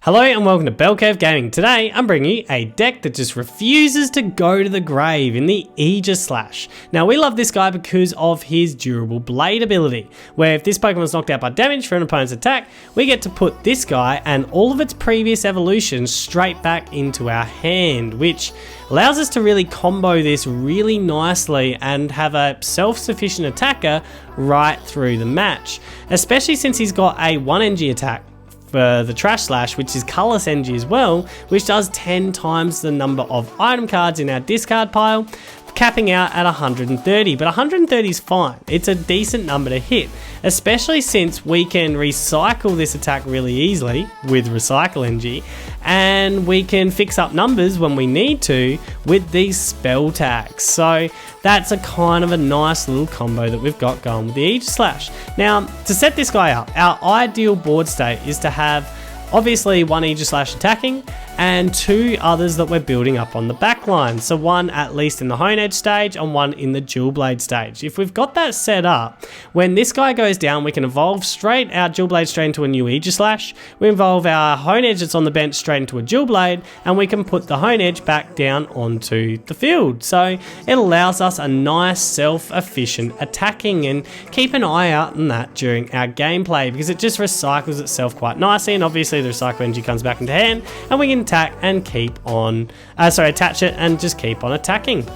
Hello and welcome to Bell Curve Gaming. Today I'm bringing you a deck that just refuses to go to the grave in the Aegislash. Now we love this guy because of his Durable Blade ability, where if this Pokemon is knocked out by damage for an opponent's attack, we get to put this guy and all of its previous evolutions straight back into our hand, which allows us to really combo this really nicely and have a self-sufficient attacker right through the match, especially since he's got a 1NG attack for the Trash Slash, which is colorless NG as well, which does 10 times the number of item cards in our discard pile, capping out at 130. But 130 is fine. It's a decent number to hit, especially since we can recycle this attack really easily with Recycle NG, and we can fix up numbers when we need to with these spell tags. So that's a kind of a nice little combo that we've got going with the Aegislash. Now, to set this guy up, our ideal board state is to have obviously one Aegislash attacking and two others that we're building up on the back line. So one at least in the Hone Edge stage and one in the Dual Blade stage. If we've got that set up, when this guy goes down, we can evolve straight our Dual Blade straight into a new Aegislash. We evolve our Hone Edge that's on the bench straight into a Dual Blade, and we can put the Hone Edge back down onto the field. So it allows us a nice self-efficient attacking, and keep an eye out on that during our gameplay because it just recycles itself quite nicely, and obviously the Recycle Energy comes back into hand and we can attack and keep on attach it and just keep on attacking.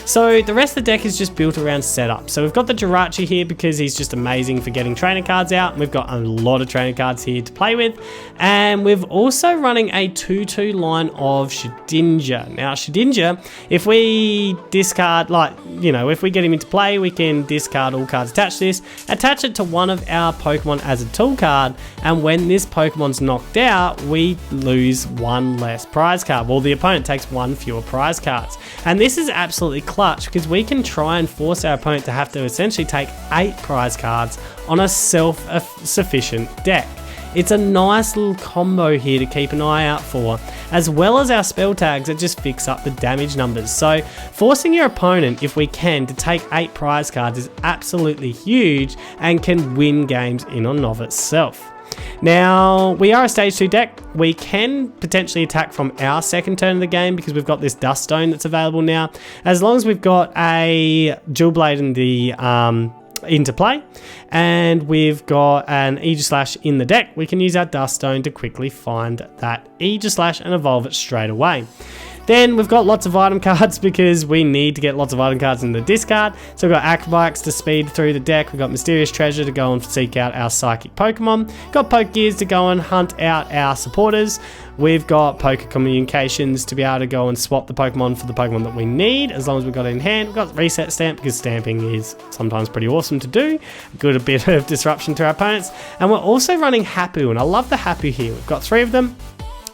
So the rest of the deck is just built around setup. So we've got the Jirachi here because he's just amazing for getting trainer cards out, and we've got a lot of trainer cards here to play with, and we've also running a 2/2 line of Shedinja. Now Shedinja, if we discard, if we get him into play, we can discard all cards attached to this, attach it to one of our Pokemon as a tool card, and when this Pokemon's knocked out, we lose one less prize card. Well, the opponent takes one fewer prize cards, and this is absolutely clutch because we can try and force our opponent to have to essentially take 8 prize cards on a self-sufficient deck. It's a nice little combo here to keep an eye out for, as well as our spell tags that just fix up the damage numbers. So forcing your opponent, if we can, to take 8 prize cards is absolutely huge and can win games in and of itself. Now, we are a stage 2 deck. We can potentially attack from our second turn of the game because we've got this Dust Stone that's available now. As long as we've got a Dual Blade in the into play and we've got an Aegislash in the deck, we can use our Dust Stone to quickly find that Aegislash and evolve it straight away. Then we've got lots of item cards because we need to get lots of item cards in the discard. So we've got Acrobikes to speed through the deck. We've got Mysterious Treasure to go and seek out our Psychic Pokemon. Got Poke Gears to go and hunt out our supporters. We've got Poke Communications to be able to go and swap the Pokemon for the Pokemon that we need, as long as we've got it in hand. We've got Reset Stamp because stamping is sometimes pretty awesome to do. Good a bit of disruption to our opponents. And we're also running Hapu, and I love the Hapu here. We've got 3 of them.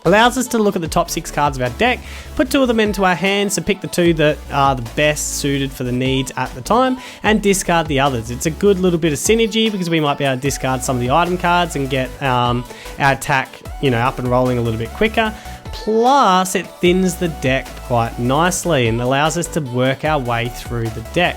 Allows us to look at the top 6 cards of our deck, put 2 of them into our hands, so pick the 2 that are the best suited for the needs at the time, and discard the others. It's a good little bit of synergy because we might be able to discard some of the item cards and get our attack, up and rolling a little bit quicker. Plus, it thins the deck quite nicely and allows us to work our way through the deck.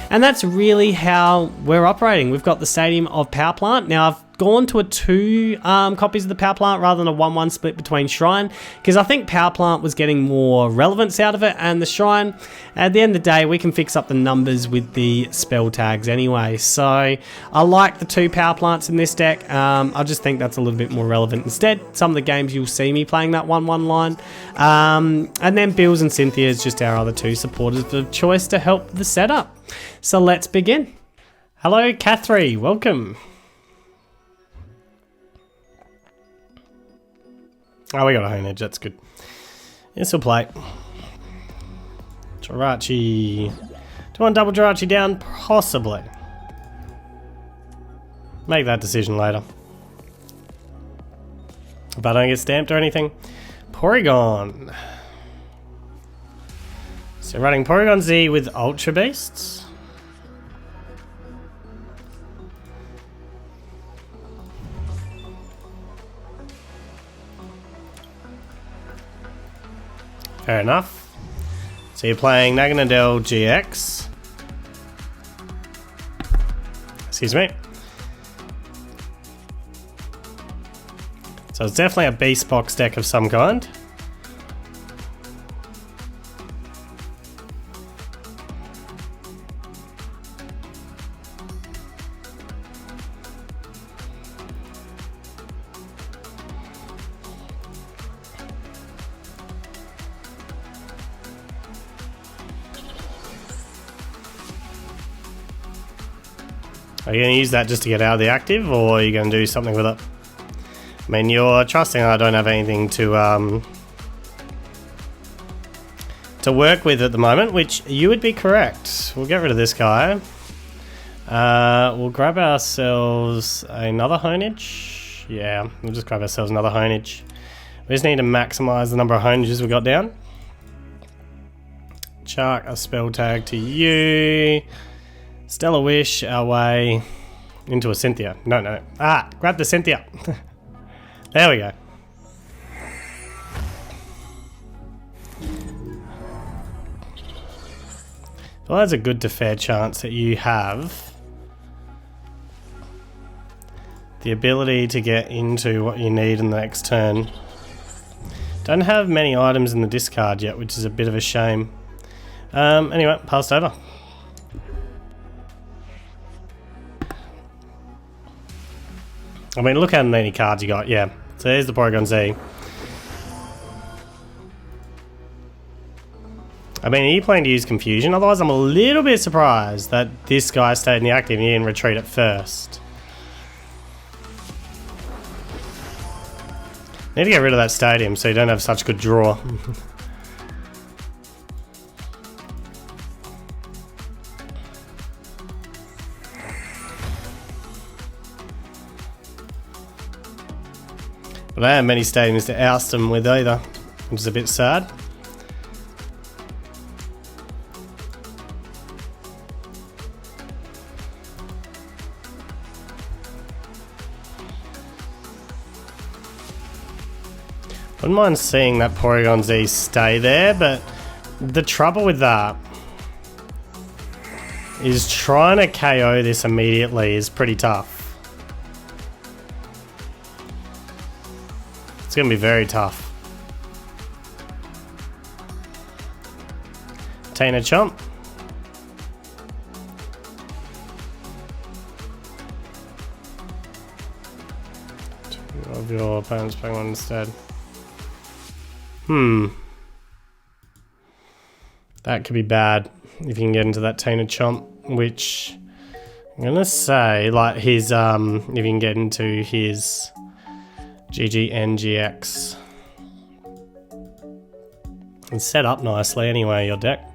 And that's really how we're operating. We've got the Stadium of Power Plant. Now, I've gone to a 2 copies of the Power Plant rather than a 1/1 split between Shrine, because I think Power Plant was getting more relevance out of it, and the Shrine, at the end of the day, we can fix up the numbers with the spell tags anyway. So I like the 2 Power Plants in this deck. I just think that's a little bit more relevant instead. Some of the games you'll see me playing that 1/1 line. And then Bills and Cynthia is just our other 2 supporters of choice to help the setup. So let's begin. Hello, Catherine, welcome. Oh, we got a Hone Edge, that's good. Yes, we'll play. Jirachi. Do you want double Jirachi down? Possibly. Make that decision later. If I don't get stamped or anything. Porygon. So running Porygon Z with Ultra Beasts. Fair enough. So you're playing Naganadel GX. Excuse me. So it's definitely a beast box deck of some kind. Are you going to use that just to get out of the active, or are you going to do something with it? I mean, you're trusting I don't have anything to work with at the moment, which you would be correct. We'll get rid of this guy. We'll grab ourselves another Honage. Yeah, we'll just grab ourselves another Honage. We just need to maximize the number of Honages we got down. Chuck a spell tag to you. Stellar Wish our way into a Cynthia. No. Ah, grab the Cynthia. There we go. Well, there's a good to fair chance that you have the ability to get into what you need in the next turn. Don't have many items in the discard yet, which is a bit of a shame. Anyway, passed over. I mean, look how many cards you got. Yeah, so there's the Porygon Z. I mean, are you planning to use Confusion? Otherwise, I'm a little bit surprised that this guy stayed in the active and he didn't retreat at first. Need to get rid of that stadium so you don't have such good draw. But I don't have many stadiums to oust him with either, which is a bit sad. Wouldn't mind seeing that Porygon Z stay there, but the trouble with that is trying to KO this immediately is pretty tough. It's going to be very tough. TinaChomp. Two of your opponent's Pokemon instead. That could be bad if you can get into that TinaChomp, which I'm going to say, like, his, if you can get into his GX. It's set up nicely anyway, your deck.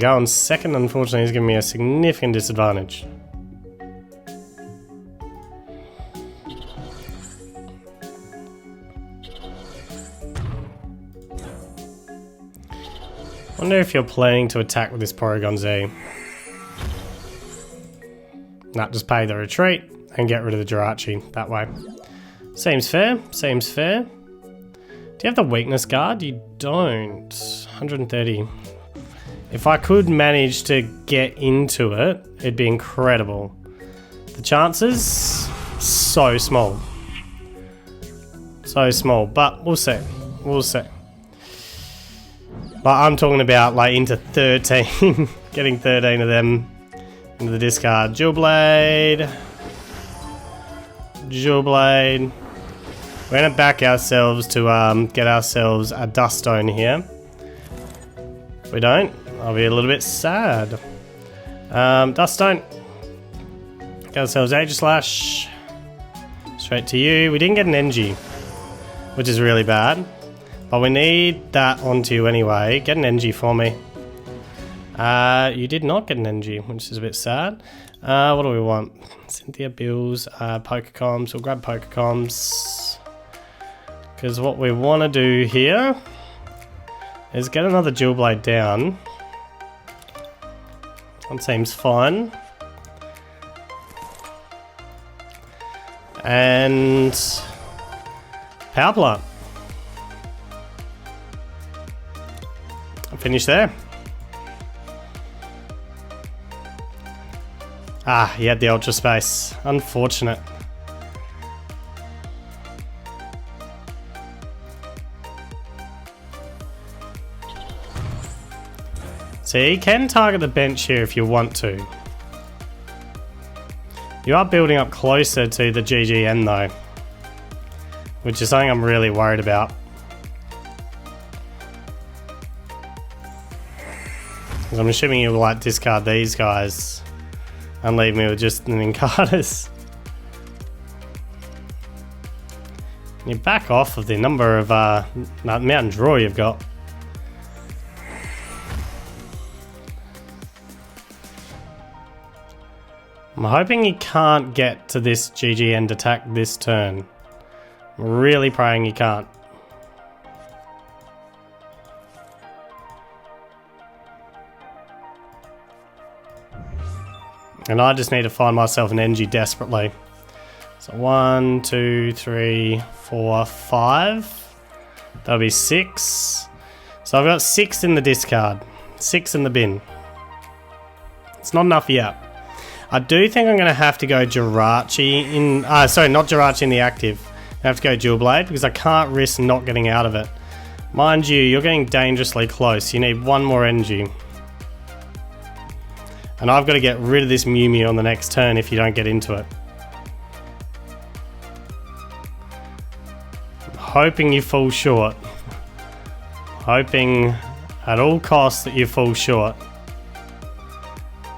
Going second, unfortunately, is giving me a significant disadvantage. Wonder if you're planning to attack with this Porygon Z. Nah, just pay the retreat and get rid of the Jirachi that way. Seems fair, seems fair. Do you have the weakness guard? You don't. 130. If I could manage to get into it, it'd be incredible. The chances, so small. So small, but we'll see. We'll see. But I'm talking about like into 13, getting 13 of them into the discard. Dual Blade. Dual Blade. We're going to back ourselves to get ourselves a Duststone here. If we don't, I'll be a little bit sad. Duststone. Get ourselves Aegislash. Straight to you. We didn't get an NG, which is really bad. But we need that onto you anyway. Get an NG for me. You did not get an NG, which is a bit sad. What do we want? Cynthia, Bills, Pokecoms. We'll grab Pokecoms. Because what we want to do here is get another Dual Blade down. That seems fine. And Power Plant. Finish there. Ah, he had the Ultra Space. Unfortunate. So you can target the bench here if you want to. You are building up closer to the GGN though, which is something I'm really worried about. Because I'm assuming you'll like discard these guys and leave me with just an Incardus. You back off of the number of mountain draw you've got. I'm hoping he can't get to this GG end attack this turn. I'm really praying he can't. And I just need to find myself an NG desperately. So 1, 2, 3, 4, 5. That'll be 6. So I've got 6 in the discard. 6 in the bin. It's not enough yet. I do think I'm going to have to go Jirachi in... sorry, not Jirachi in the active. I have to go Dual Blade because I can't risk not getting out of it. Mind you, you're getting dangerously close. You need one more energy. And I've got to get rid of this Mew Mew on the next turn if you don't get into it. I'm hoping you fall short. Hoping at all costs that you fall short.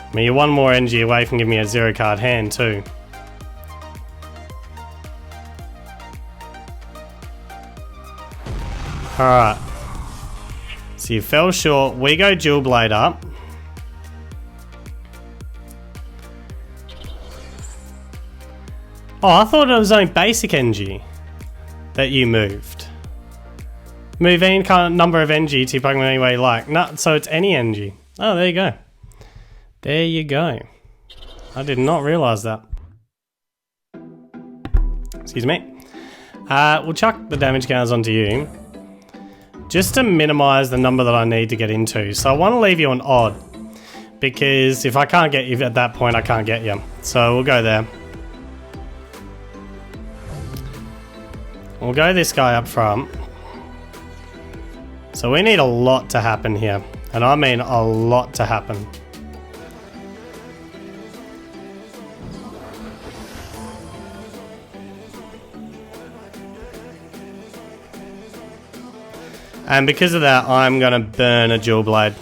I mean, you're one more energy away from giving me a 0 card hand too. Alright. So you fell short. We go Dual Blade up. Oh, I thought it was only basic energy that you moved. Move any kind of number of energy to your Pokemon any way you like. No, so it's any energy. Oh, there you go. There you go. I did not realise that. Excuse me. We'll chuck the damage counters onto you. Just to minimise the number that I need to get into. So I want to leave you on odd. Because if I can't get you at that point, I can't get you. So we'll go there. We'll go this guy up front. So we need a lot to happen here. And I mean a lot to happen. And because of that, I'm going to burn a Dual Blade.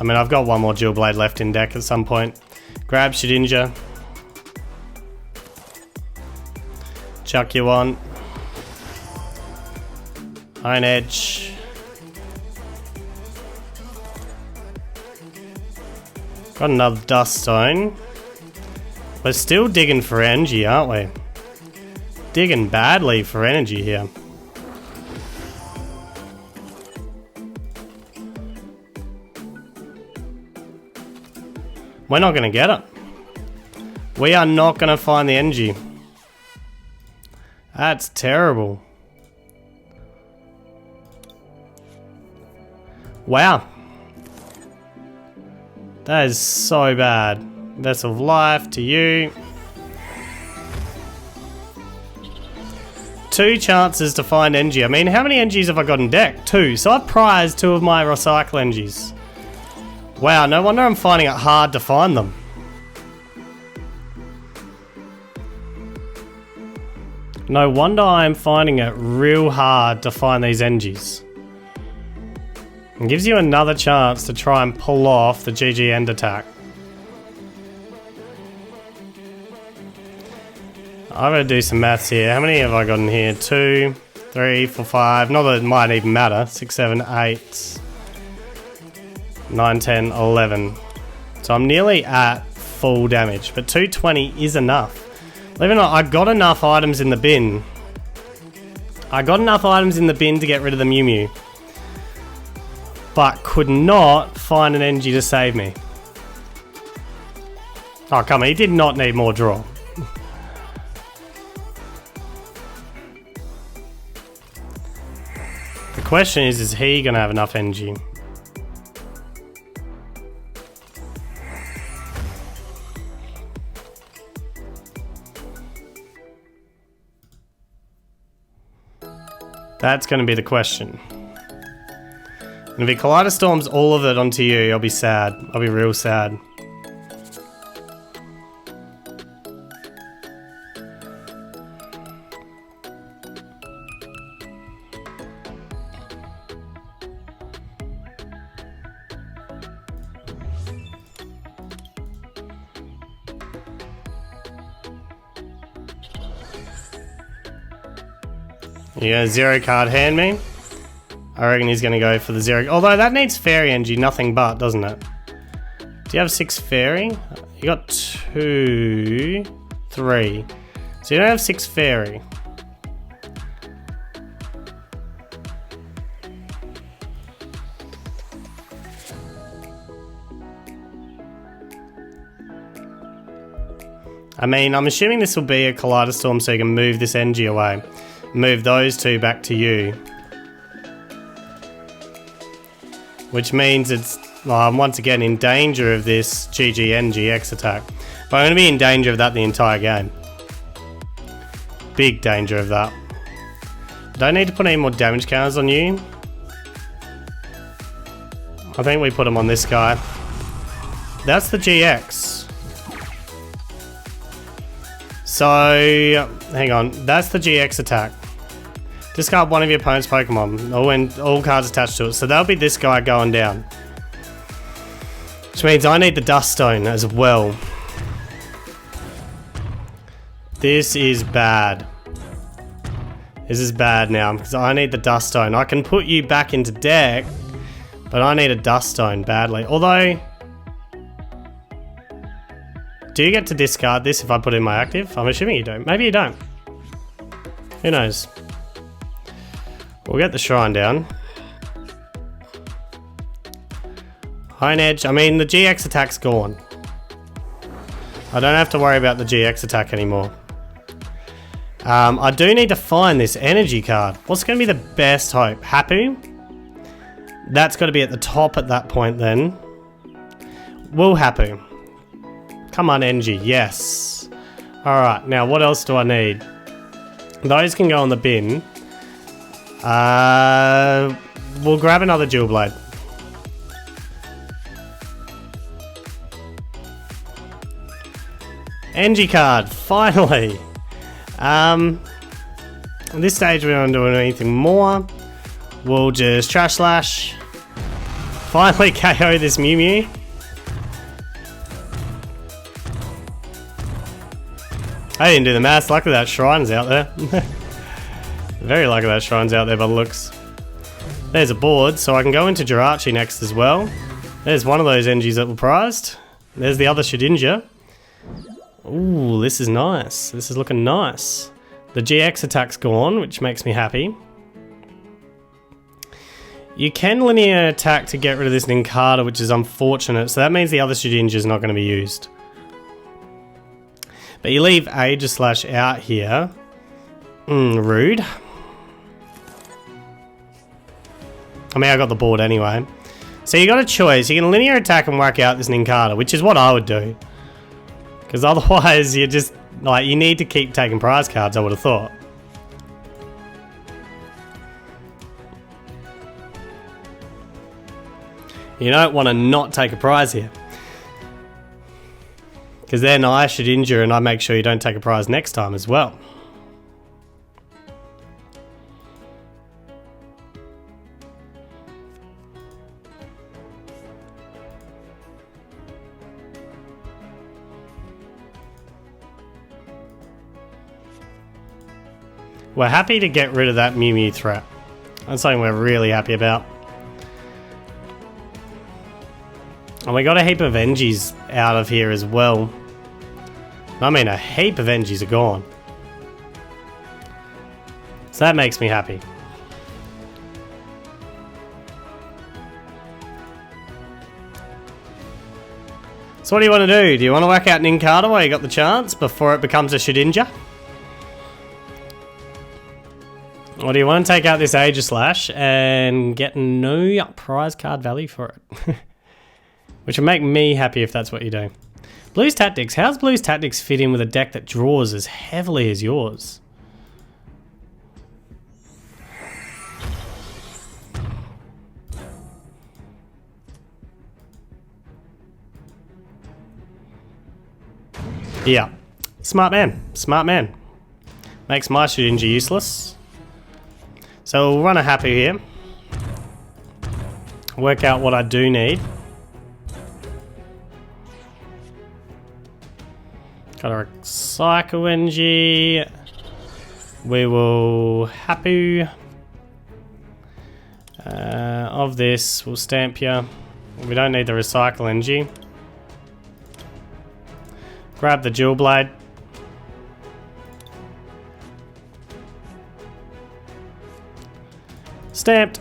I mean, I've got one more Dual Blade left in deck at some point. Grab Shedinja. Chuck you on. Iron Edge. Got another Dust Stone. We're still digging for energy, aren't we? Digging badly for energy here. We're not going to get it. We are not going to find the energy. That's terrible. Wow. That is so bad. Vessel of Life to you. 2 chances to find energy. I mean, how many energies have I got in deck? 2. So I've prized 2 of my recycle energies. Wow, no wonder I'm finding it hard to find them. No wonder I'm finding it real hard to find these energies. It gives you another chance to try and pull off the GG end attack. I'm going to do some maths here. How many have I got in here? 2, 3, 4, 5. Not that it might even matter. 6, 7, 8, 9, 10, 11. So I'm nearly at full damage, but 220 is enough. Believe it or not, I got enough items in the bin. I got enough items in the bin to get rid of the Mew Mew, but could not find an energy to save me. Oh, come on, he did not need more draw. The question is he going to have enough energy? That's going to be the question. And if he Kaleidostorms all of it onto you, I'll be sad. I'll be real sad. You gonna 0 card hand me? I reckon he's gonna go for the 0. Although that needs fairy energy, nothing but, doesn't it? Do you have 6 fairy? You got 2, 3. So you don't have 6 fairy. I mean, I'm assuming this will be a Kaleidostorm so you can move this energy away. Move those 2 back to you. Which means it's, well, I'm once again in danger of this GG GX attack. But I'm going to be in danger of that the entire game. Big danger of that. Don't need to put any more damage counters on you. I think we put them on this guy. That's the GX. So, hang on. That's the GX attack. Discard one of your opponent's Pokemon, all cards attached to it. So that'll be this guy going down. Which means I need the Dust Stone as well. This is bad. This is bad now, because I need the Dust Stone. I can put you back into deck, but I need a Dust Stone badly. Although, do you get to discard this if I put in my active? I'm assuming you don't. Maybe you don't. Who knows? We'll get the shrine down. Iron Edge. I mean, the GX attack's gone. I don't have to worry about the GX attack anymore. I do need to find this energy card. What's going to be the best hope? Hapu? That's got to be at the top at that point then. Will Hapu. Come on, energy. Yes. Alright, now what else do I need? Those can go on the bin. We'll grab another Dual Blade. Energy card, finally. At this stage we don't do anything more. We'll just Trash Slash. Finally KO this Mew Mew. I didn't do the maths, luckily that shrine's out there. Very lucky that shrine's out there by the looks. There's a board, so I can go into Jirachi next as well. There's one of those energies that were prized. There's the other Shedinja. Ooh, this is nice. This is looking nice. The GX attack's gone, which makes me happy. You can linear attack to get rid of this Nincada, which is unfortunate. So that means the other Shedinja is not going to be used. But you leave Aegislash out here. Rude. I mean, I got the board anyway. So you got a choice. You can linear attack and whack out this Nincada, which is what I would do. Because otherwise, you just, like, you need to keep taking prize cards, I would have thought. You don't want to not take a prize here. Because then I should injure and I make sure you don't take a prize next time as well. We're happy to get rid of that Mew Mew threat. That's something we're really happy about. And we got a heap of energies out of here as well. I mean, a heap of energies are gone. So that makes me happy. So what do you want to do? Do you want to whack out Nincada while you got the chance before it becomes a Shedinja? Or do you want to take out this Aegislash and get no prize card value for it? Which would make me happy if that's what you do. Blue's Tactics. How's Blue's Tactics fit in with a deck that draws as heavily as yours? Yeah. Smart man. Smart man. Makes my Shedinja useless. So we'll run a happy here. Work out what I do need. Got a recycle NG. We will happy. Of this, we'll stamp you. We don't need the recycle NG. Grab the dual blade. Stamped.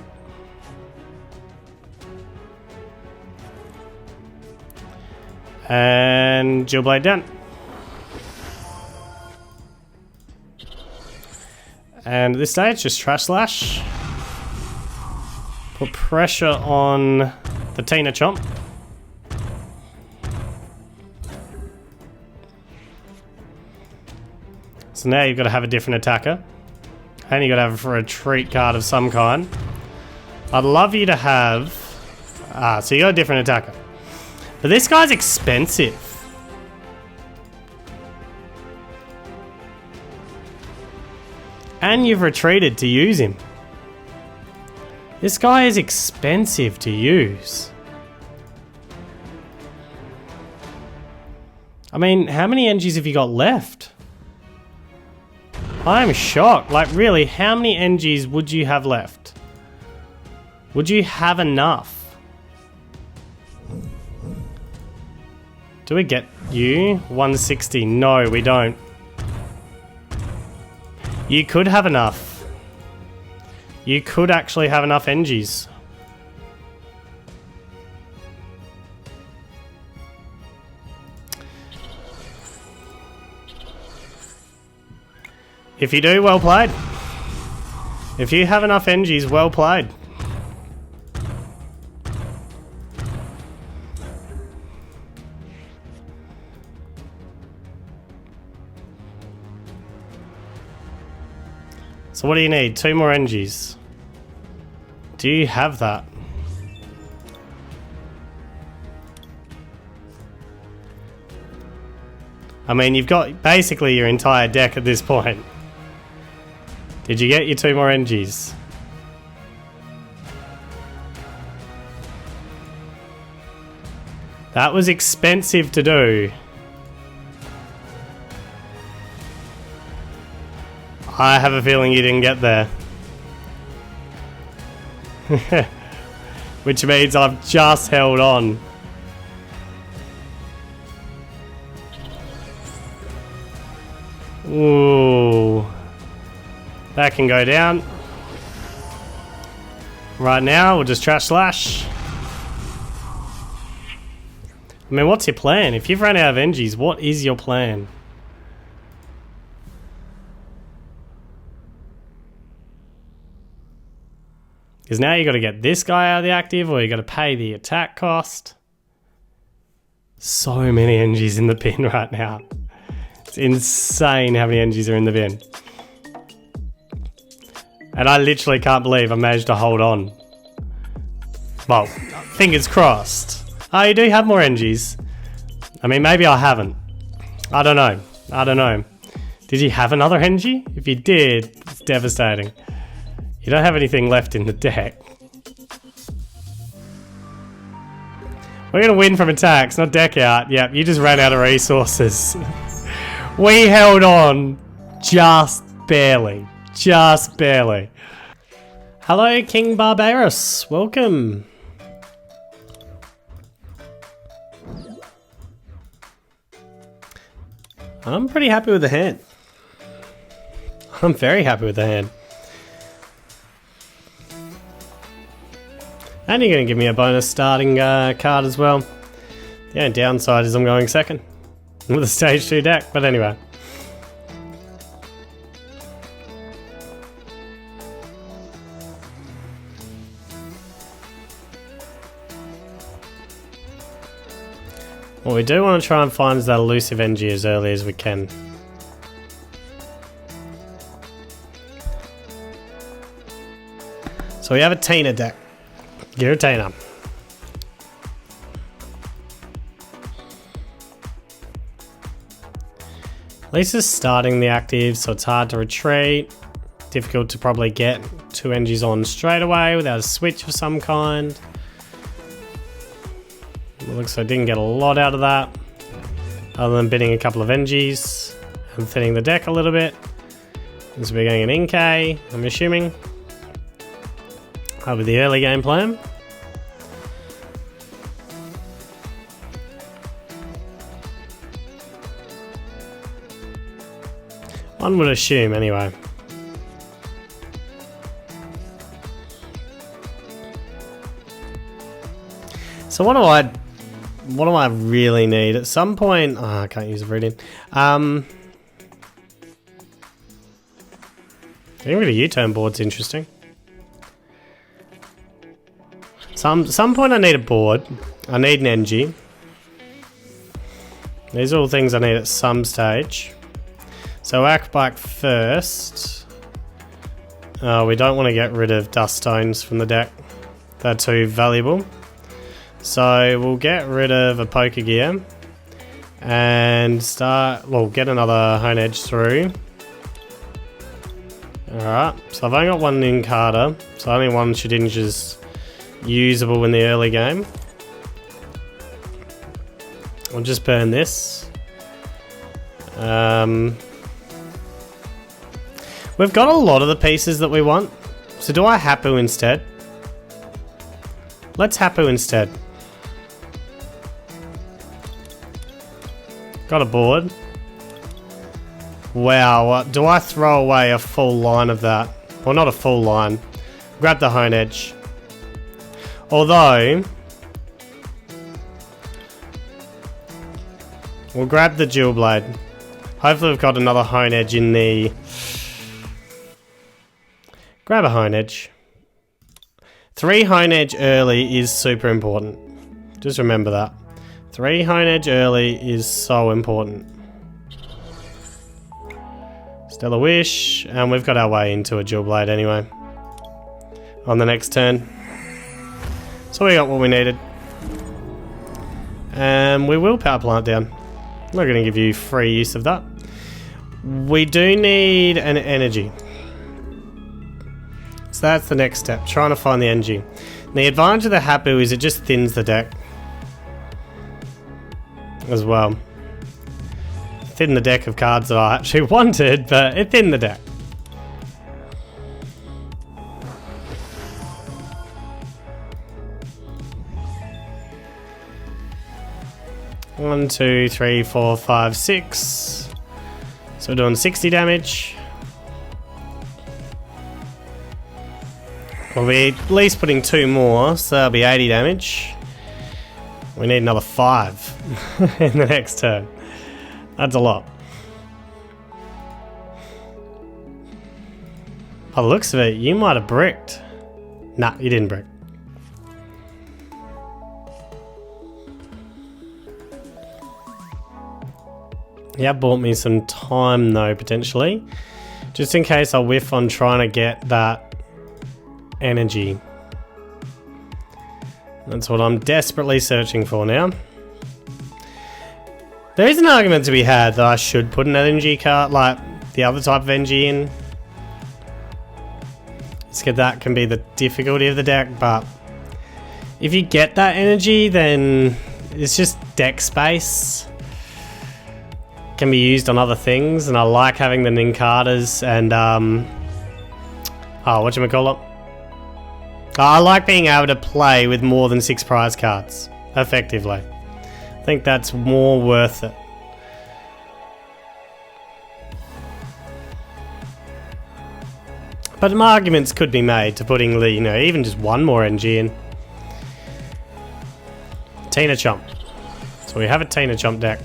And dual blade done. And at this stage, just trash slash. Put pressure on the TinaChomp. So now you've got to have a different attacker. And you've got to have a retreat card of some kind. I'd love you to have... so you got a different attacker. But this guy's expensive. And you've retreated to use him. This guy is expensive to use. I mean, how many NGs have you got left? I'm shocked. Like, really, how many NGs would you have left? Would you have enough? Do we get you? 160. No, we don't. You could have enough. You could actually have enough NGs. If you do, well played. If you have enough NGs, well played. So what do you need? 2 more NGs. Do you have that? I mean, you've got basically your entire deck at this point. Did you get your 2 more NGs? That was expensive to do. I have a feeling you didn't get there. Which means I've just held on. Ooh. That can go down. Right now, we'll just trash slash. I mean, what's your plan? If you've run out of NGs, what is your plan? Because now you got to get this guy out of the active, or you got to pay the attack cost. So many NGs in the bin right now. It's insane how many NGs are in the bin. And I literally can't believe I managed to hold on. Well, fingers crossed. Oh, you do have more NGs. I mean, maybe I haven't. I don't know. I don't know. Did you have another NG? If you did, it's devastating. You don't have anything left in the deck. We're going to win from attacks, not deck out. Yep, you just ran out of resources. We held on just barely. Just barely. Hello, King Barbaros. Welcome. I'm pretty happy with the hand. I'm very happy with the hand. And you're going to give me a bonus starting card as well. The only downside is I'm going second with a stage 2 deck, but anyway. What we do want to try and find is that elusive NG as early as we can. So we have a Tina deck. You're a Tina. At least it's starting the active, so it's hard to retreat. Difficult to probably get 2 NGs on straight away without a switch of some kind. It looks like I didn't get a lot out of that, other than bidding a couple of NGs and thinning the deck a little bit. This will be getting an Inkay, I'm assuming. Over the early game plan. One would assume, anyway. So what do I really need? At some point, oh, I can't use a reading. Getting rid of U-turn board's interesting. Some point I need a board. I need an NG. These are all things I need at some stage. So Aquabike first. We don't want to get rid of dust stones from the deck. They're too valuable. So we'll get rid of a poker gear and get another Hone Edge through. Alright, so I've only got one Ninkata, so only one Shedinja's usable in the early game. I'll just burn this. We've got a lot of the pieces that we want. So do I Hapu instead? Let's Hapu instead. Got a board. Wow, do I throw away a full line of that? Well, not a full line. Grab the Hone Edge. Although, we'll grab the Dual Blade. Hopefully we've got another Hone Edge in the... Grab a Hone Edge. 3 Hone Edge early is super important. Just remember that. 3 Hone Edge early is so important. Stellar Wish, and we've got our way into a Dual Blade anyway. On the next turn. So we got what we needed. And we will power plant down. I'm not going to give you free use of that. We do need an energy. So that's the next step, trying to find the energy. The advantage of the Hapu is it just thins the deck. As well. Thin the deck of cards that I actually wanted, but it thinned the deck. One, 2, 3, 4, 5, 6. So we're doing 60 damage. We'll be at least putting 2 more, so that'll be 80 damage. We need another 5 in the next turn. That's a lot. By the looks of it, you might have bricked. Nah, you didn't brick. Yeah, bought me some time though, potentially. Just in case I whiff on trying to get that energy. That's what I'm desperately searching for now. There is an argument to be had that I should put an energy card, like the other type of energy in. That can be the difficulty of the deck, but if you get that energy, then it's just deck space. Can be used on other things, and I like having the Ninkatas and whatchamacallit. I like being able to play with more than 6 prize cards, effectively. I think that's more worth it. But arguments could be made to putting the, even just one more NG in. TinaChomp. So we have a TinaChomp deck.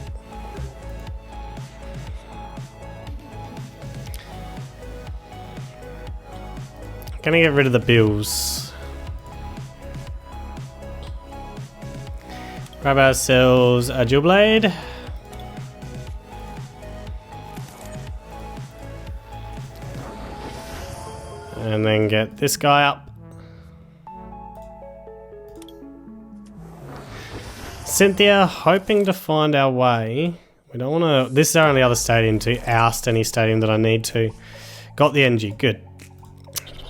Gonna get rid of the bills. Grab ourselves a Dual Blade. And then get this guy up. Cynthia, hoping to find our way We don't want to... This is our only other stadium to oust any stadium that I need to. Got the energy. Good.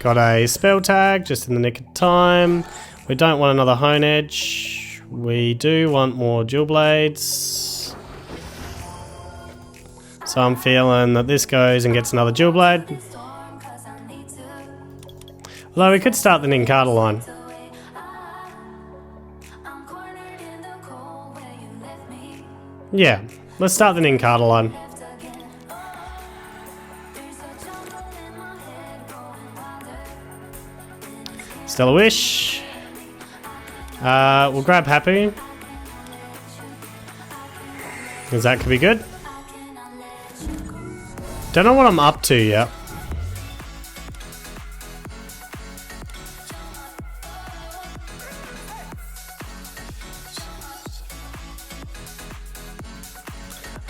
Got a spell tag just in the nick of time. We don't want another Hone Edge. We do want more dual blades. So I'm feeling that this goes and gets another dual blade. Although we could start the Ninkata line. Yeah, let's start the Ninkata line. Stellar Wish. We'll grab Happy. Because that could be good. Don't know what I'm up to yet.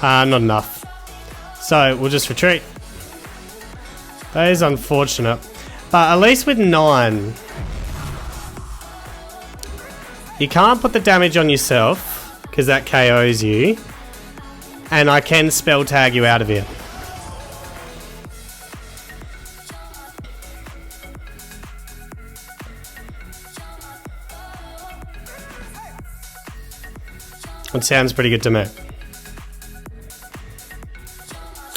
Not enough. So we'll just retreat. That is unfortunate. But at least with 9, you can't put the damage on yourself because that KOs you. And I can spell tag you out of here. It sounds pretty good to me.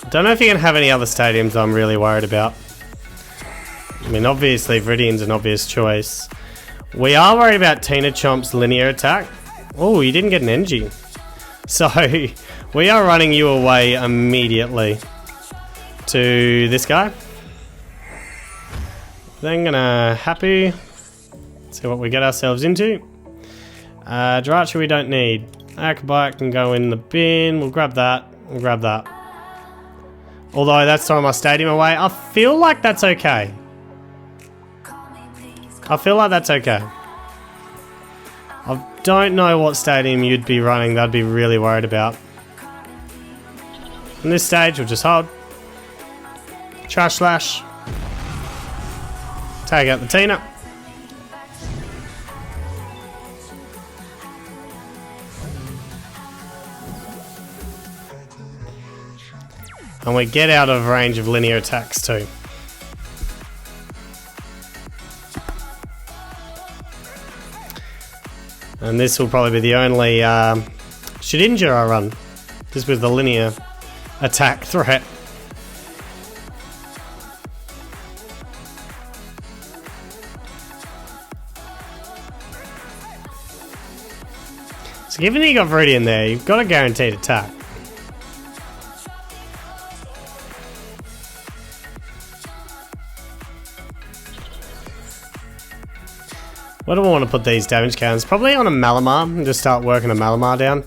Don't know if you can have any other stadiums I'm really worried about. I mean, obviously Viridian's an obvious choice. We are worried about TinaChomp's linear attack. Oh, you didn't get an energy. So, we are running you away immediately to this guy. Then gonna Happy. See what we get ourselves into. Jirachi we don't need. Acrobite can go in the bin. We'll grab that. We'll grab that. Although that's throwing my stadium away. I feel like that's okay. I feel like that's okay. I don't know what stadium you'd be running that I'd be really worried about. In this stage, we'll just hold. Trash Slash. Tag out the Tina. And we get out of range of linear attacks too. And this will probably be the only Shedinja I run. Just with the linear attack threat. So given that you got Viridian there, you've got a guaranteed attack. Where do I want to put these damage counters? Probably on a Malamar and just start working a Malamar down.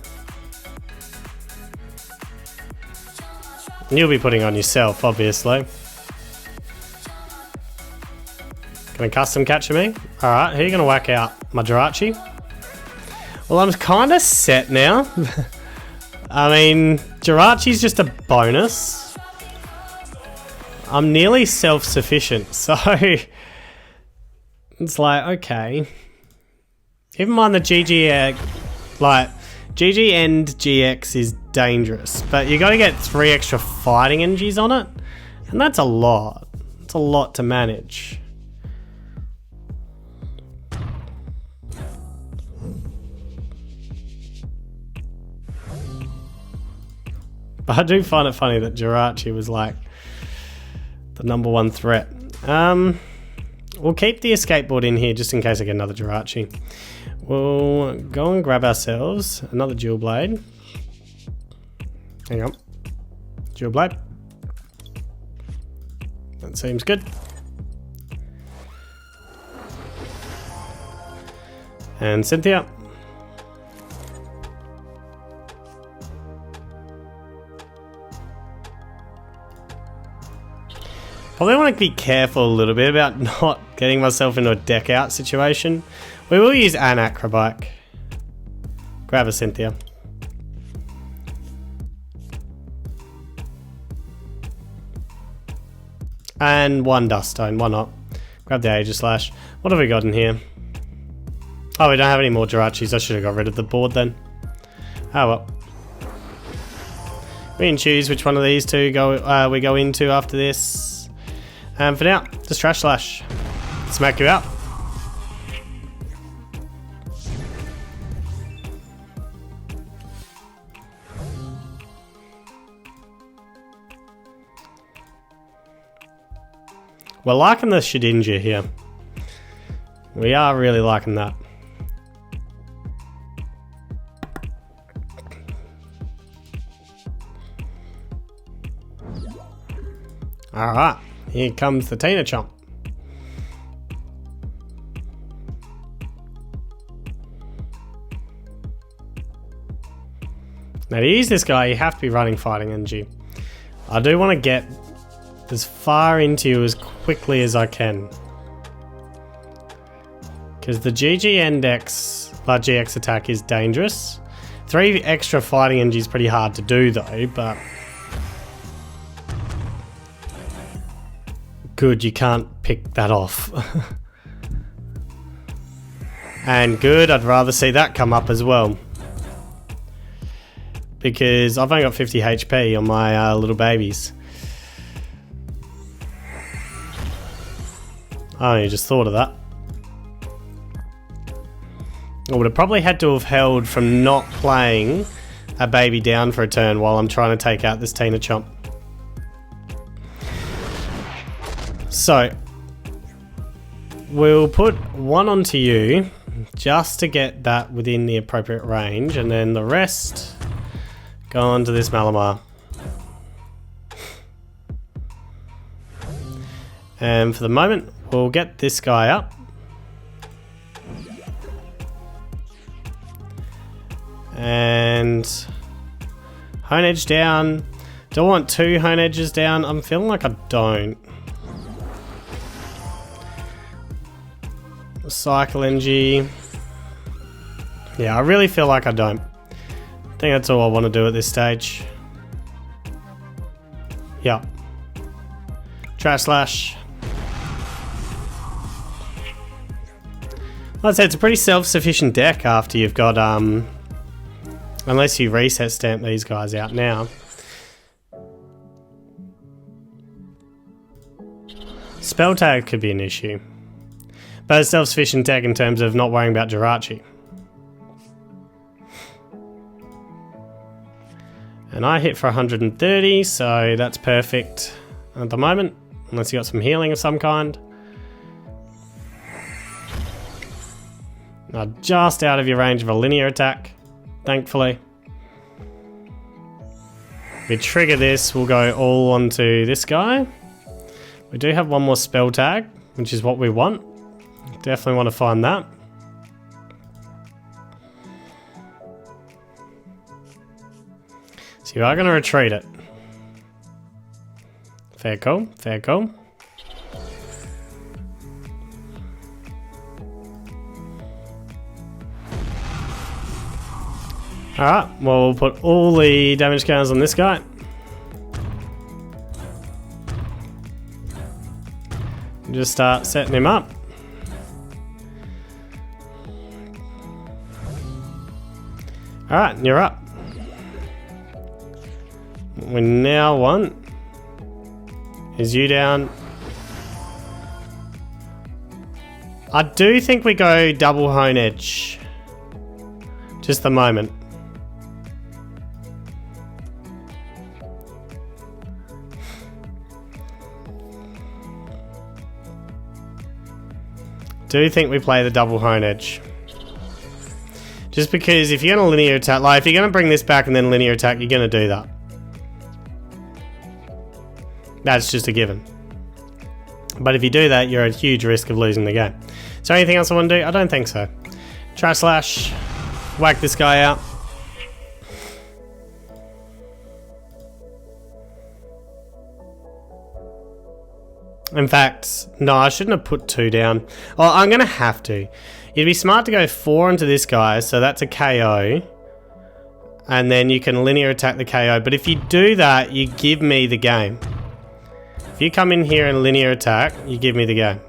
And you'll be putting on yourself, obviously. Gonna custom catcher me? Alright, who are you gonna whack out? My Jirachi? Well, I'm kind of set now. I mean, Jirachi's just a bonus. I'm nearly self-sufficient, so... It's like, okay. Even mind the GG, like, GG and GX is dangerous, but you gotta get 3 extra fighting energies on it, and that's a lot. It's a lot to manage. But I do find it funny that Jirachi was like the #1 threat. We'll keep the escape board in here just in case I get another Jirachi. We'll go and grab ourselves another dual blade. Hang on. Dual blade. That seems good. And Cynthia. Probably want to be careful a little bit about not getting myself into a deck out situation. We will use an Acrobike. Grab a Cynthia. And 1 Dust Stone, why not? Grab the Aegislash. What have we got in here? Oh, we don't have any more Jirachis. I should have got rid of the board then. Oh well. We can choose which one of these two we go into after this. And for now, just Trash Slash. Smack you out. We're liking the Shedinja here. We are really liking that. Alright, here comes the TinaChomp. Now to use this guy, you have to be running Fighting Energy. I do want to get as far into you as quickly as I can. Because the GX attack is dangerous. 3 extra Fighting Energy is pretty hard to do though, but... Good, you can't pick that off. And good, I'd rather see that come up as well. Because I've only got 50 HP on my little babies. I only just thought of that. I would have probably had to have held from not playing a baby down for a turn while I'm trying to take out this TinaChomp. So, we'll put one onto you just to get that within the appropriate range, and then the rest go on to this Malamar. And for the moment, we'll get this guy up. And Hone Edge down. Do I want 2 Hone Edges down? I'm feeling like I don't. Cycle Energy. Yeah, I really feel like I don't. I think that's all I want to do at this stage. Yeah. Trash Slash. I'd say it's a pretty self-sufficient deck after you've got, unless you reset stamp these guys out now. Spell tag could be an issue. But it's self-sufficient deck in terms of not worrying about Jirachi. And I hit for 130, so that's perfect at the moment. Unless you got some healing of some kind. Now just out of your range of a linear attack, thankfully. If we trigger this, we'll go all onto this guy. We do have one more spell tag, which is what we want. Definitely want to find that. So you are going to retreat it. Fair call, fair call. Alright, well we'll put all the damage counters on this guy. Just start setting him up. Alright, you're up. What we now want is you down. I do think we go double Hone Edge. Just the moment. Do think we play the double Hone Edge. Just because if you're going to linear attack, like if you're going to bring this back and then linear attack, you're going to do that. That's just a given. But if you do that, you're at huge risk of losing the game. Is there anything else I want to do? I don't think so. Trash Slash. Whack this guy out. In fact, no, I shouldn't have put 2 down. Oh, I'm going to have to. You'd be smart to go 4 into this guy, so that's a KO. And then you can linear attack the KO. But if you do that, you give me the game. If you come in here and linear attack, you give me the game.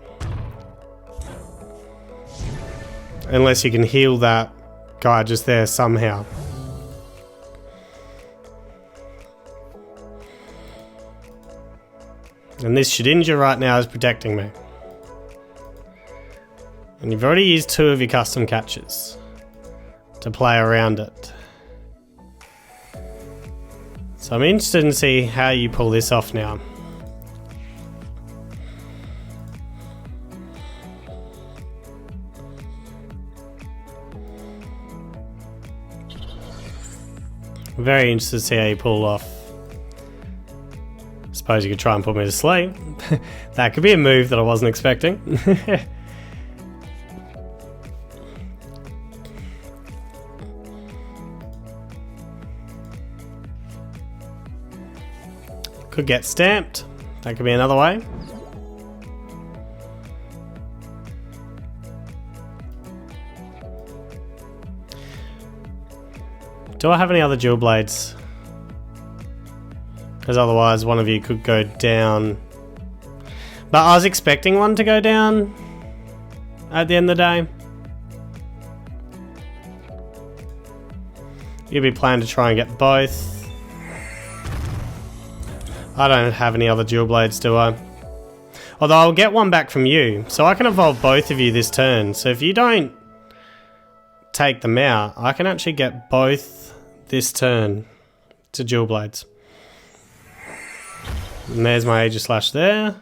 Unless you can heal that guy just there somehow. And this Shedinja right now is protecting me. And you've already used 2 of your custom catches to play around it. So I'm interested in see how you pull this off now. Very interested to see how you pull off. Suppose you could try and put me to sleep. That could be a move that I wasn't expecting. Could get stamped. That could be another way. Do I have any other dual blades? Because otherwise one of you could go down. But I was expecting one to go down at the end of the day. You'd be planning to try and get both. I don't have any other dual blades, do I? Although I'll get one back from you, so I can evolve both of you this turn. So if you don't take them out, I can actually get both this turn to dual blades. And there's my Aegislash there.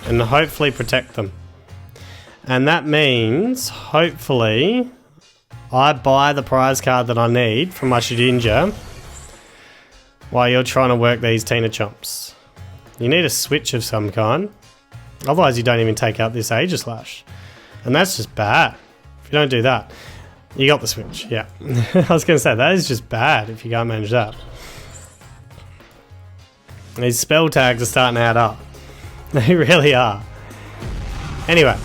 And hopefully protect them. And that means, hopefully, I buy the prize card that I need from my Shedinja while you're trying to work these TinaChomps. You need a switch of some kind. Otherwise you don't even take out this Aegislash. And that's just bad. If you don't do that. You got the switch, yeah. I was going to say, that is just bad if you can't manage that. These spell tags are starting to add up. They really are. Anyway.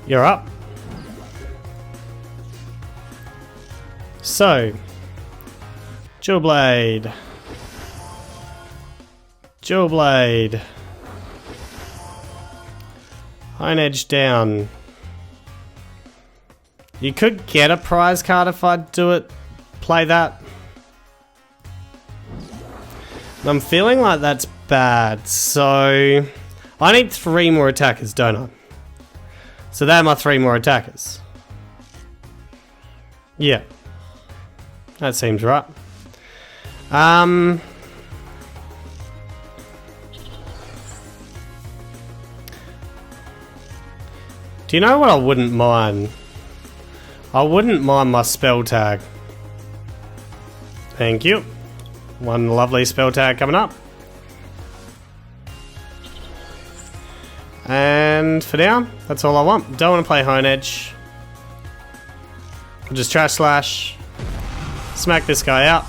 You're up. So. Dual Blade. Dual Blade. Iron Edge down. You could get a prize card if I do it. Play that. I'm feeling like that's bad. So I need 3 more attackers, don't I? So they're my 3 more attackers. Yeah. That seems right. Do you know what I wouldn't mind? I wouldn't mind my spell tag. Thank you. One lovely spell tag coming up. And for now, that's all I want. Don't want to play Hone Edge. I'll just Trash Slash. Smack this guy out.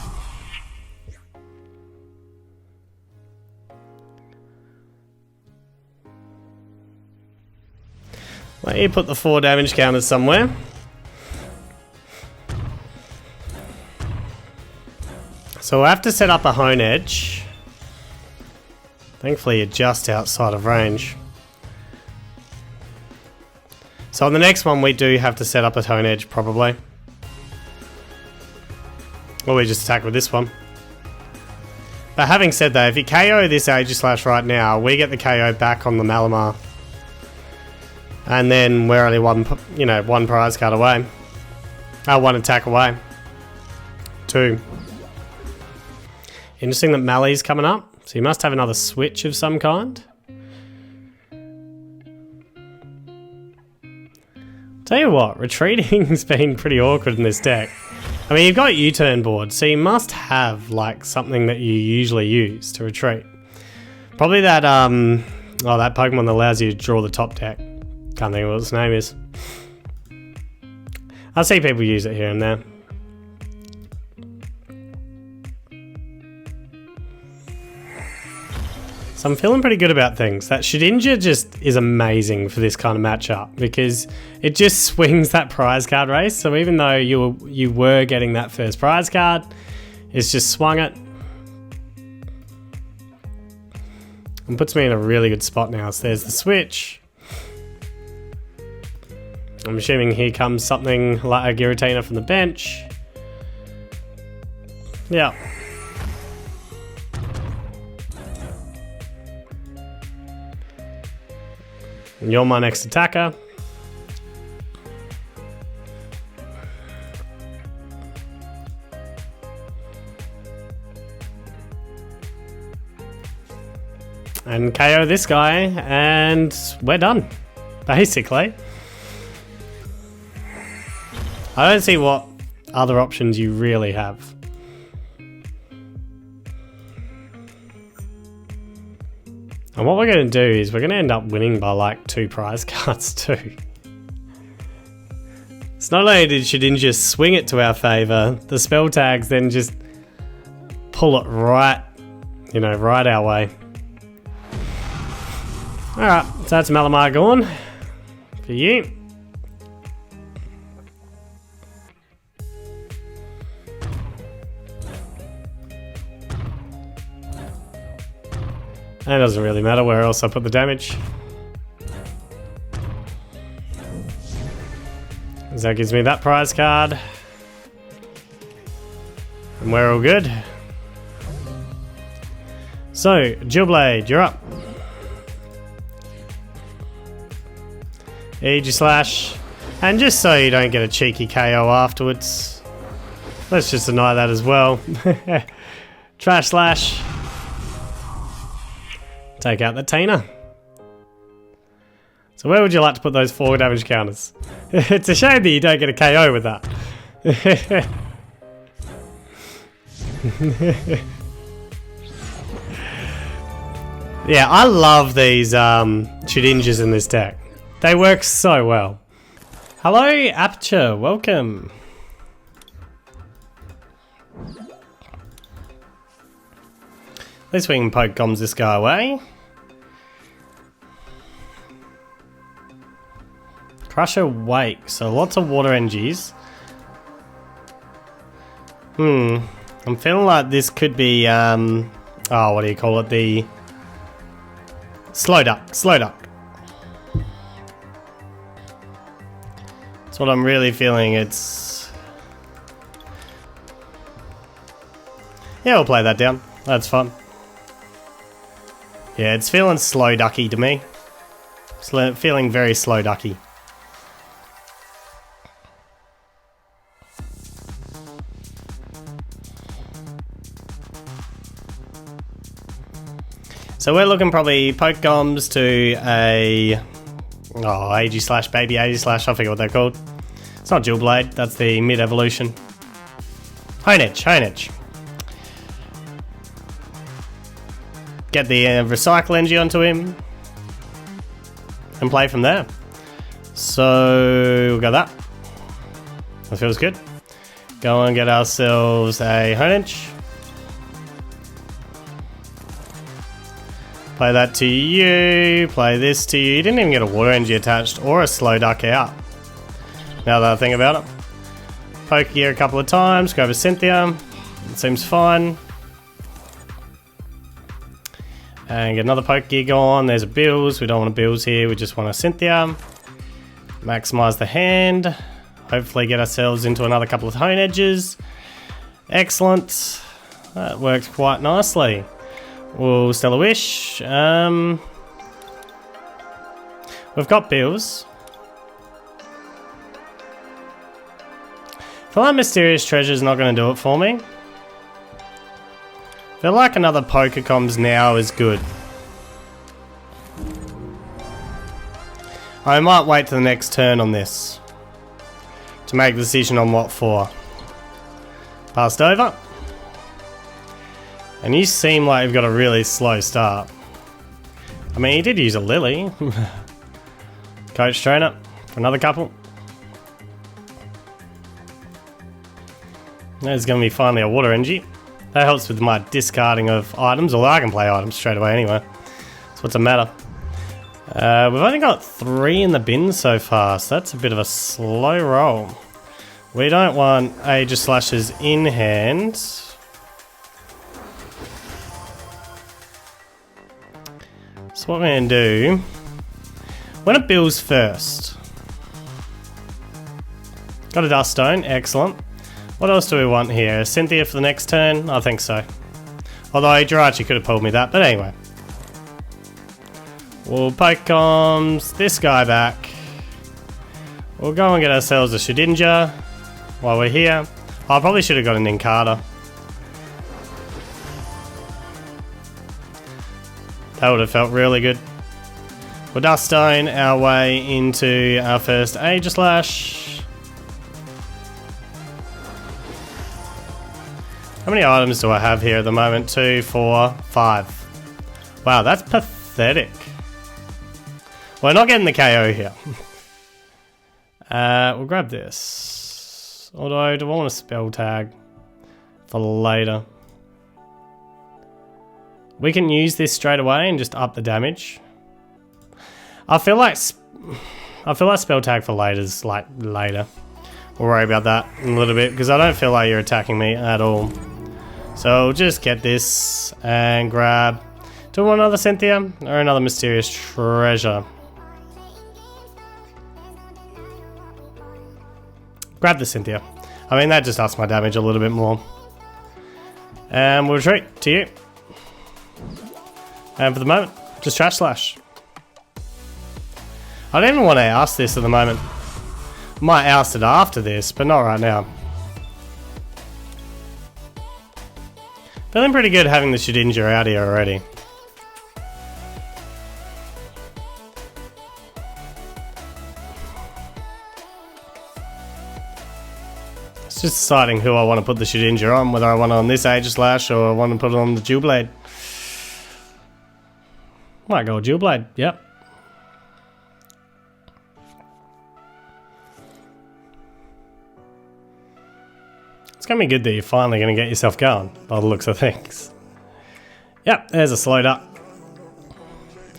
Let me put the 4 damage counters somewhere. So we'll have to set up a Hone Edge. Thankfully you're just outside of range. So on the next one we do have to set up a Hone Edge probably. Or we just attack with this one. But having said that, if you KO this Aegislash right now, we get the KO back on the Malamar. And then we're only one prize card away. 1 attack away. 2. Interesting that Mally's coming up. So you must have another switch of some kind. Tell you what, retreating's been pretty awkward in this deck. I mean, you've got U-turn board, so you must have like something that you usually use to retreat. Probably that that Pokemon that allows you to draw the top deck. Can't think of what its name is. I see people use it here and there. So I'm feeling pretty good about things. That Shedinja just is amazing for this kind of matchup because it just swings that prize card race. So even though you were getting that first prize card, it's just swung it. And puts me in a really good spot now. So there's the switch. I'm assuming here comes something like a Giratina from the bench. Yeah. And you're my next attacker. And KO this guy, and we're done, basically. I don't see what other options you really have. And what we're going to do is we're going to end up winning by like 2 prize cards too. So not only did Shedinja swing it to our favour, the spell tags then just pull it right, you know, right our way. Alright, so that's Malamar gone for you. And it doesn't really matter where else I put the damage. So that gives me that prize card. And we're all good. So, Durable Blade, you're up. Aegislash. And just so you don't get a cheeky KO afterwards, let's just deny that as well. Trash Slash. Take out the Tina. So where would you like to put those 4 damage counters? It's a shame that you don't get a KO with that. Yeah, I love these Shedinjas in this deck. They work so well. Hello, Aperture. Welcome. At least we can poke bombs this guy away. Crusher Wake. So lots of water NGs. I'm feeling like this could be, oh, what do you call it? The Slowduck. Slowduck. That's what I'm really feeling. It's... yeah, we'll play that down. That's fun. Yeah, it's feeling Slowducky to me. Feeling very Slowducky. So we're looking probably poke bombs to a Aegislash, baby Aegislash, I forget what they're called. It's not Dual Blade, that's the mid evolution. Honedge. Get the recycle energy onto him and play from there. So we'll go that. That feels good. Go and get ourselves a Honedge. Play that to you, play this to you. You didn't even get a water energy attached or a Slowduck out. Now that I think about it. Poke gear a couple of times, grab a Cynthia. It seems fine. And get another poke gear going. There's a Bills. We don't want a Bills here, we just want a Cynthia. Maximize the hand. Hopefully get ourselves into another couple of Honedges. Excellent. That worked quite nicely. We'll Stellar Wish. We've got Bills. I feel like Mysterious Treasure's not going to do it for me. I feel like another Pokecoms now is good. I might wait to the next turn on this to make a decision on what for. Passed over. And you seem like you've got a really slow start. I mean, he did use a Lily. Coach Trainer for another couple. There's going to be finally a Water Energy. That helps with my discarding of items, although I can play items straight away anyway. So what's the matter? We've only got 3 in the bin so far, so that's a bit of a slow roll. We don't want Aegislashes in hand. So what we're going to do, when it builds first. Got a Dust Stone, excellent. What else do we want here? Cynthia for the next turn? I think so. Although Jirachi could have pulled me that, but anyway. We'll Pokecoms this guy back. We'll go and get ourselves a Shedinja while we're here. Oh, I probably should have got an Nincada. That would have felt really good. We'll Dust Stone our way into our first Aegislash. How many items do I have here at the moment? 2, 4, 5. Wow, that's pathetic. We're not getting the KO here. We'll grab this. Although, do I want a spell tag for later? We can use this straight away and just up the damage. I feel like spell tag for later's like later. We'll worry about that in a little bit because I don't feel like you're attacking me at all. So just get this and grab. Do we want another Cynthia or another mysterious treasure? Grab the Cynthia. I mean, that just ups my damage a little bit more. And we'll retreat to you. And for the moment, just Trash Slash. I don't even want to oust this at the moment. Might oust it after this, but not right now. Feeling pretty good having the Shedinja out here already. It's just deciding who I want to put the Shedinja on, whether I want it on this Aegislash or I want to put it on the Dual Blade. Might go Dual Blade, yep. It's going to be good that you're finally going to get yourself going, by the looks of things. Yep, there's a Slowduck.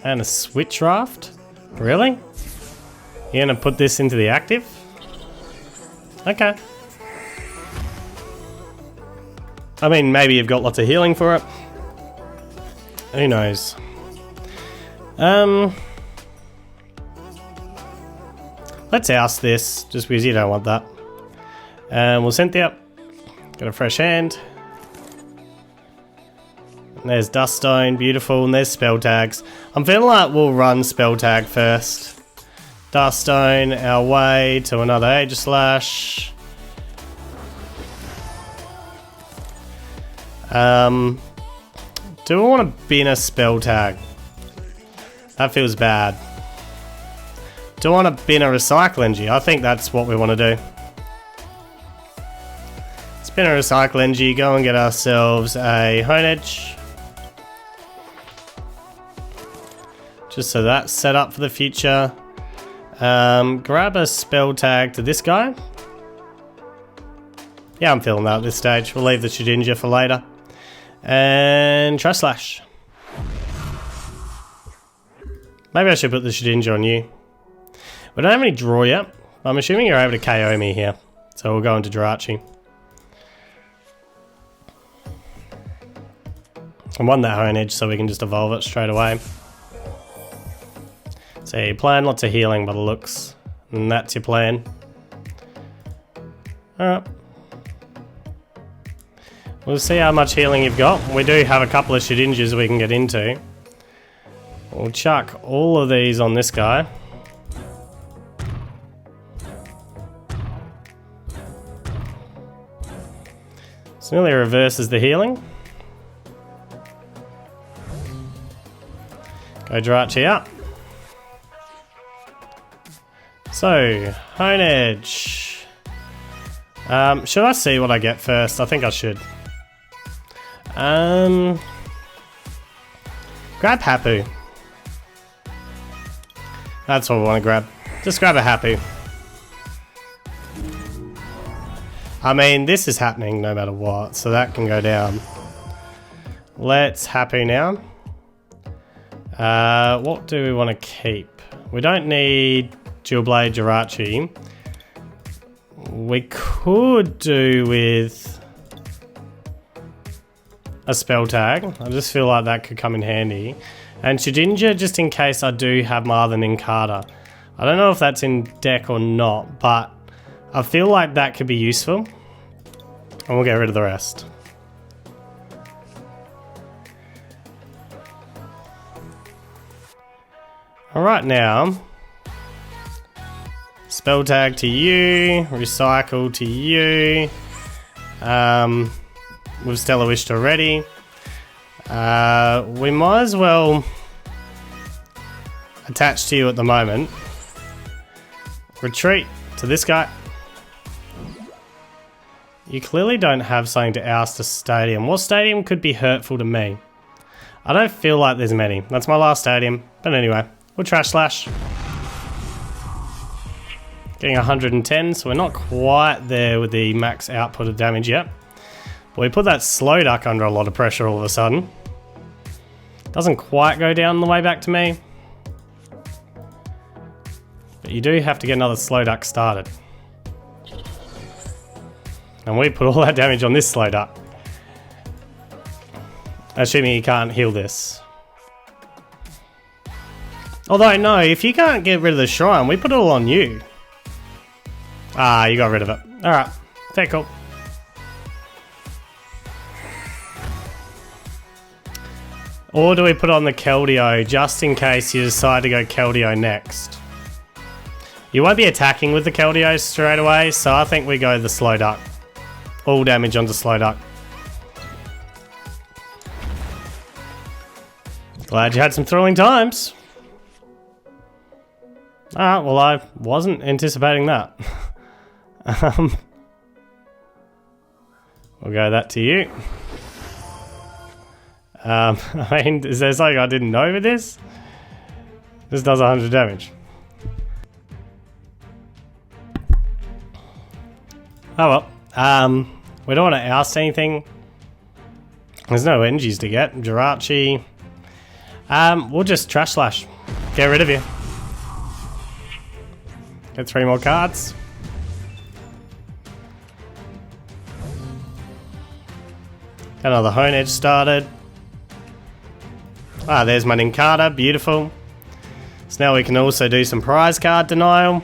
And a Switch Raft? Really? You're going to put this into the active? Okay. I mean, maybe you've got lots of healing for it. Who knows? Let's oust this, just because you don't want that. And we'll Cynthia. Got a fresh hand. And there's Dust Stone, beautiful, and there's Spell Tags. I'm feeling like we'll run Spell Tag first. Dust Stone our way to another Aegislash. Do I want to bin a Spell Tag? That feels bad. Do I want to bin a Recycle Energy? I think that's what we want to do. Spin a Recycle Energy, go and get ourselves a Honedge. Just so that's set up for the future. Grab a Spell Tag to this guy. Yeah, I'm feeling that at this stage. We'll leave the Shedinja for later. And Trash Slash. Maybe I should put the Shedinja on you. We don't have any draw yet. I'm assuming you're able to KO me here. So we'll go into Jirachi. I won that Honedge so we can just evolve it straight away. So you're playing lots of healing by the looks. And that's your plan. Alright. We'll see how much healing you've got. We do have a couple of Shedinjas we can get into. We'll chuck all of these on this guy. This nearly reverses the healing. Go Jirachi up. So, Honedge. Should I see what I get first? I think I should. Grab Hapu. That's what we want to grab. Just grab a Hapu. I mean, this is happening no matter what, so that can go down. Let's Hapu now. What do we want to keep? We don't need Dual Blade Jirachi. We could do with a Spell Tag. I just feel like that could come in handy. And Shedinja, just in case I do have my other Ninkata. I don't know if that's in deck or not, but I feel like that could be useful. And we'll get rid of the rest. Alright now. Spell tag to you, recycle to you. We've Stellar Wished already. We might as well attach to you at the moment. Retreat to this guy. You clearly don't have something to oust a stadium. What stadium could be hurtful to me? I don't feel like there's many. That's my last stadium. But anyway, we'll Trash Slash. Getting 110, so we're not quite there with the max output of damage yet. But we put that Slowduck under a lot of pressure all of a sudden. Doesn't quite go down the way back to me. But you do have to get another Slowduck started. And we put all that damage on this Slowduck. Assuming you can't heal this. Although, no, if you can't get rid of the shrine, we put it all on you. Ah, you got rid of it. Alright, fair cool. Or do we put on the Keldeo just in case you decide to go Keldeo next? You won't be attacking with the Keldeo straight away, so I think we go the Slowduck. All damage onto Slowduck. Glad you had some thrilling times. Alright, well I wasn't anticipating that. We'll go that to you. I mean, is there something I didn't know with this? This does 100 damage. Oh well. We don't want to oust anything. There's no energies to get. Jirachi. We'll just Trash Slash. Get rid of you. Get 3 more cards. Got another Hone Edge started. Ah, there's my Ninkata. Beautiful. So now we can also do some prize card denial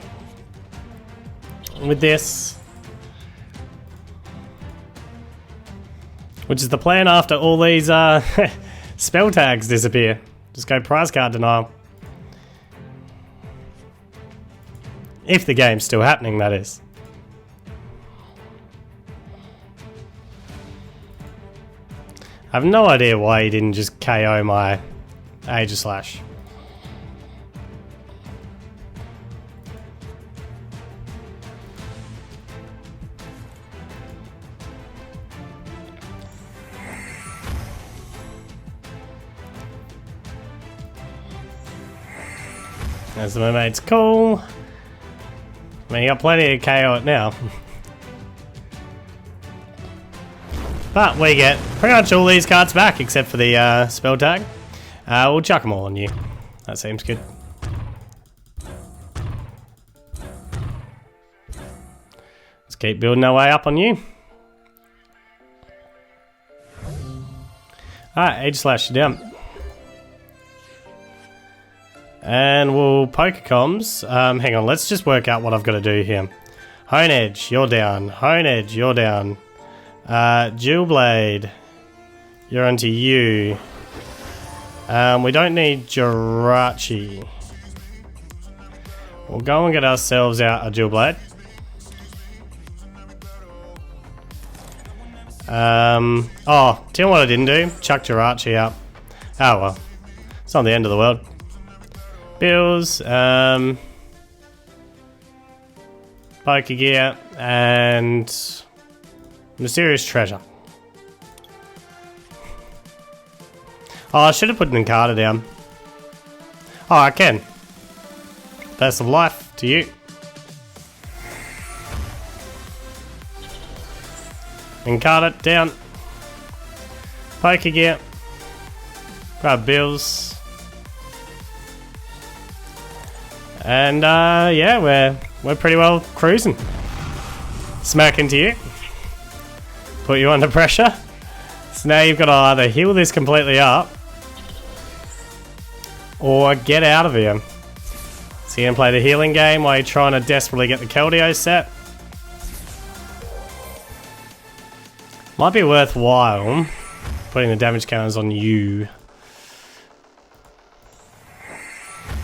with this. Which is the plan after all these spell tags disappear. Just go prize card denial. If the game's still happening, that is. I have no idea why he didn't just KO my Aegislash. As the mermaid's cool. I mean, you got plenty to KO it now. But we get pretty much all these cards back except for the spell tag. We'll chuck them all on you. That seems good. Let's keep building our way up on you. Alright, Aegislash you down. And we'll Pokecoms. Hang on, let's just work out what I've got to do here. Hone Edge, you're down. Hone Edge, you're down. Dual Blade, you're onto you. We don't need Jirachi. We'll go and get ourselves out a Dual Blade. Oh, tell you what I didn't do? Chuck Jirachi out. Oh well, it's not the end of the world. Bills, Pokegear, and Mysterious Treasure. Oh, I should have put Ninkata down. Oh, I can. Burst of Life to you. Ninkata down. Pokegear. Grab Bills. And yeah, we're pretty well cruising. Smack into you. Put you under pressure. So now you've got to either heal this completely up or get out of here. So you're gonna play the healing game while you're trying to desperately get the Keldeo set. Might be worthwhile putting the damage counters on you.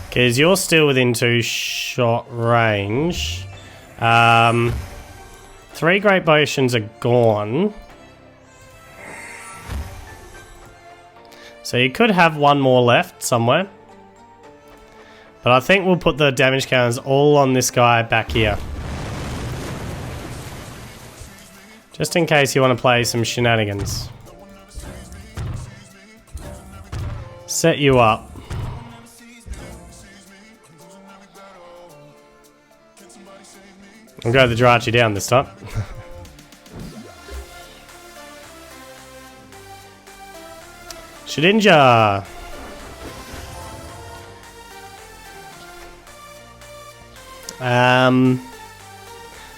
Because you're still within 2-shot range. 3 Great Potions are gone. So you could have one more left somewhere. But I think we'll put the damage counters all on this guy back here. Just in case you want to play some shenanigans. Set you up. I'll go the Jirachi down this time. Shedinja.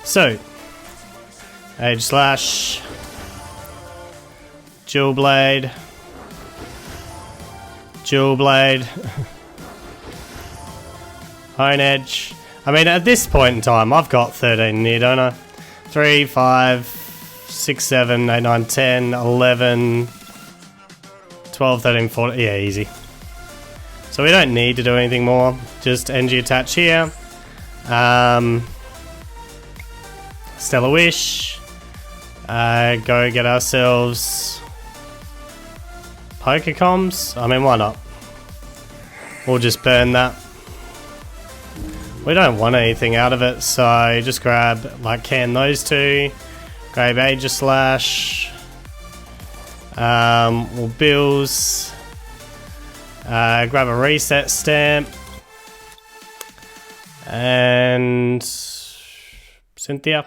So Aegislash, Dual Blade, Dual Blade, Hone Edge. I mean, at this point in time, I've got 13 near, don't I? 3, 5, 6, 7, 8, 9, 10, 11, 12, 13, 14. Yeah, easy. So we don't need to do anything more. Just NG attach here. Stellar Wish. Go get ourselves Pokecoms. I mean, why not? We'll just burn that. We don't want anything out of it, so just grab, like, can those two. Grab Aegislash. We'll Bills. Grab a reset stamp. And Cynthia.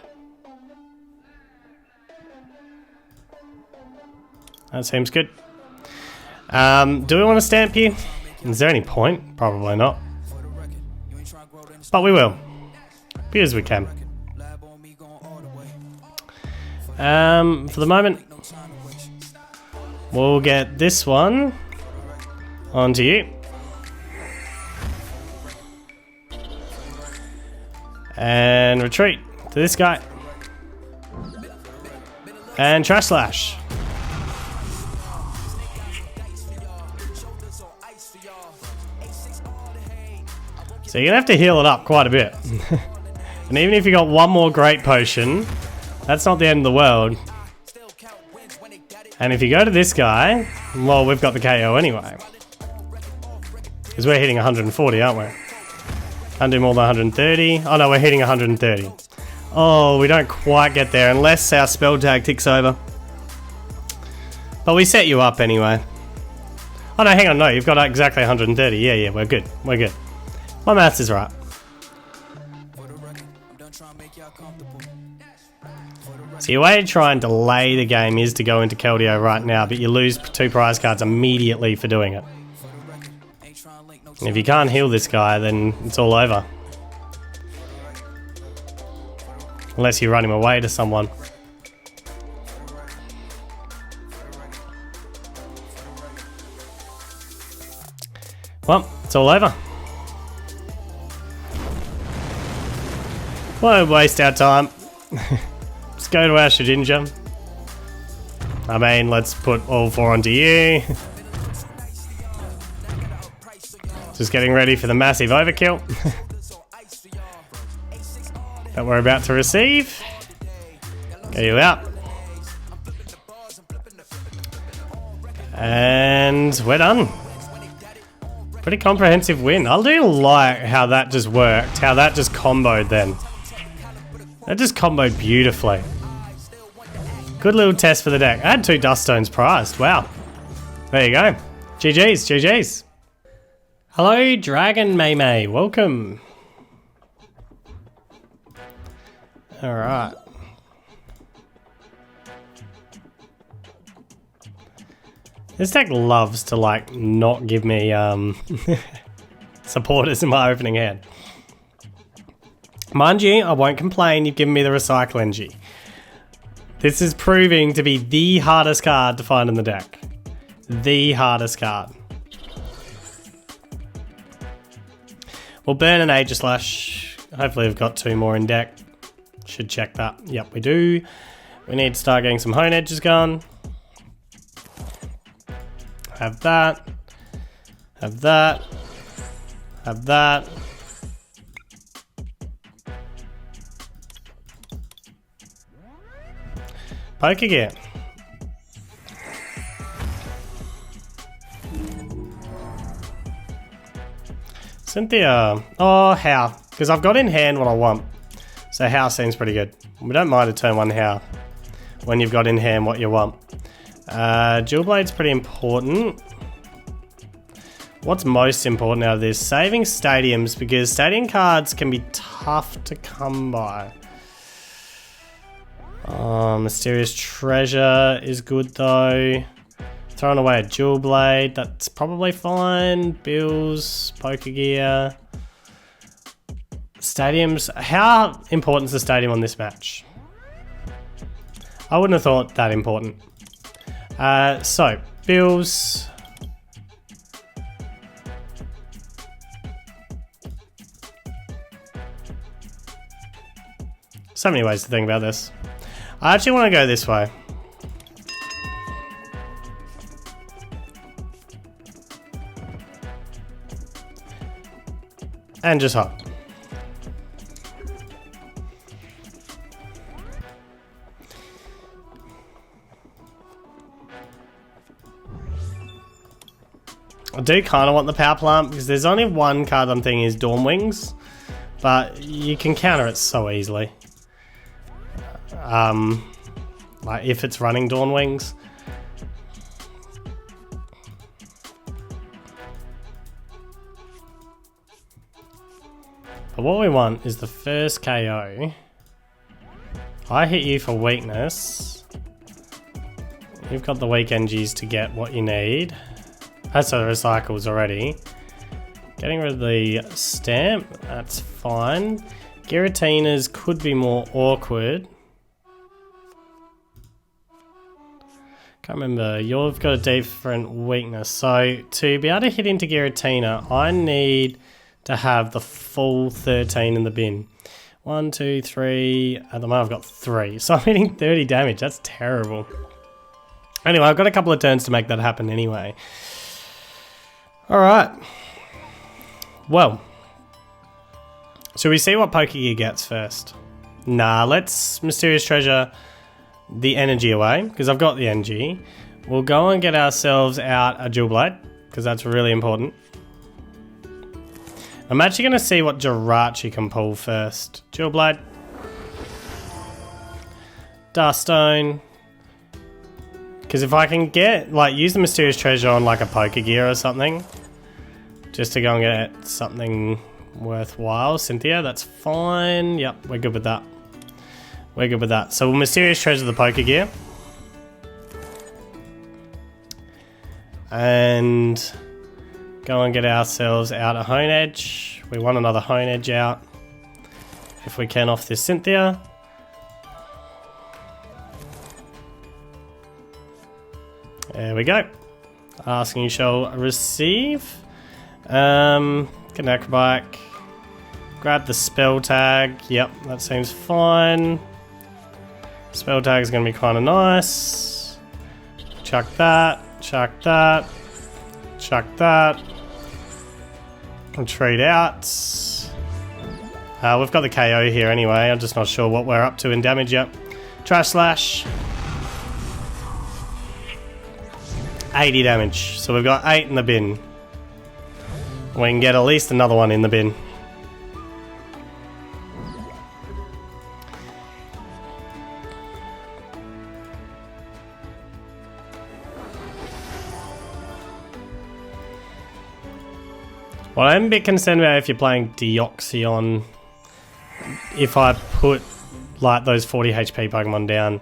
That seems good. Do we want to stamp you? Is there any point? Probably not. But we will. Because we can. For the moment, we'll get this one onto you. And retreat to this guy. And Trash Slash. So you're gonna have to heal it up quite a bit. And even if you got one more Great Potion, that's not the end of the world. And if you go to this guy, well, we've got the KO anyway. Because we're hitting 140, aren't we? Can't do more than 130. Oh no, we're hitting 130. Oh, we don't quite get there unless our spell tag ticks over. But we set you up anyway. Oh no, hang on, no, you've got exactly 130. Yeah, we're good. We're good. My maths is right. So your way to try and delay the game is to go into Keldeo right now, but you lose 2 prize cards immediately for doing it. And if you can't heal this guy, then it's all over. Unless you run him away to someone. Well, it's all over. Won't waste our time. Let's go to our Shedinja. I mean, let's put all 4 onto you. Just getting ready for the massive overkill that we're about to receive. Get you out. And we're done. Pretty comprehensive win. I do like how that just worked, how that just comboed then. That just comboed beautifully. Good little test for the deck. I had 2 Dust Stones prized. Wow. There you go. GG's, GG's. Hello, Dragon May. Welcome. Alright. This deck loves to, like, not give me supporters in my opening hand. Mind you, I won't complain, you've given me the Recycle NG. This is proving to be the hardest card to find in the deck. The hardest card. We'll burn an Aegislash. Hopefully we've got 2 more in deck. Should check that. Yep, we do. We need to start getting some hone edges going. Have that. Have that. Have that. Poke again. Cynthia. Oh, how? Because I've got in hand what I want. So how seems pretty good. We don't mind a turn 1 how when you've got in hand what you want. Dual Blade's pretty important. What's most important out of this? Saving stadiums, because stadium cards can be tough to come by. Mysterious Treasure is good though. Throwing away a Dual Blade, that's probably fine. Bills, Poker Gear. Stadiums, how important is the stadium on this match? I wouldn't have thought that important. So, Bills. So many ways to think about this. I actually want to go this way. And just hop. I do kind of want the power plant because there's only one card I'm thinking is Dawn Wings, but you can counter it so easily. Like if it's running Dawn Wings. But what we want is the first KO. I hit you for weakness. You've got the weak NGs to get what you need. That's the recycles already. Getting rid of the stamp, that's fine. Giratinas could be more awkward. Can't remember, you've got a different weakness. So to be able to hit into Giratina, I need to have the full 13 in the bin. 1, 2, 3, at the moment I've got 3. So I'm hitting 30 damage, that's terrible. Anyway, I've got a couple of turns to make that happen anyway. Alright. Well. Should we see what Pokegear gets first? Nah, let's Mysterious Treasure the energy away, because I've got the energy. We'll go and get ourselves out a Dual Blade, because that's really important. I'm actually going to see what Jirachi can pull first. Dual Blade. Darkstone. Because if I can get, like, use the Mysterious Treasure on like a Pokegear or something, just to go and get something worthwhile. Cynthia, that's fine. Yep, we're good with that. We're good with that. So we'll Mysterious Treasure the Pokegear. And go and get ourselves out a Hone Edge. We want another Hone Edge out. If we can off this Cynthia. There we go. Asking you shall receive. Get an acrobatic. Grab the spell tag. Yep, that seems fine. Spell tag is going to be kind of nice. Chuck that. Chuck that. Chuck that. Retreat out. We've got the KO here anyway. I'm just not sure what we're up to in damage yet. Trash Slash. 80 damage. So we've got 8 in the bin. We can get at least another one in the bin. Well, I'm a bit concerned about if you're playing Deoxyon, if I put like those 40 HP Pokemon down.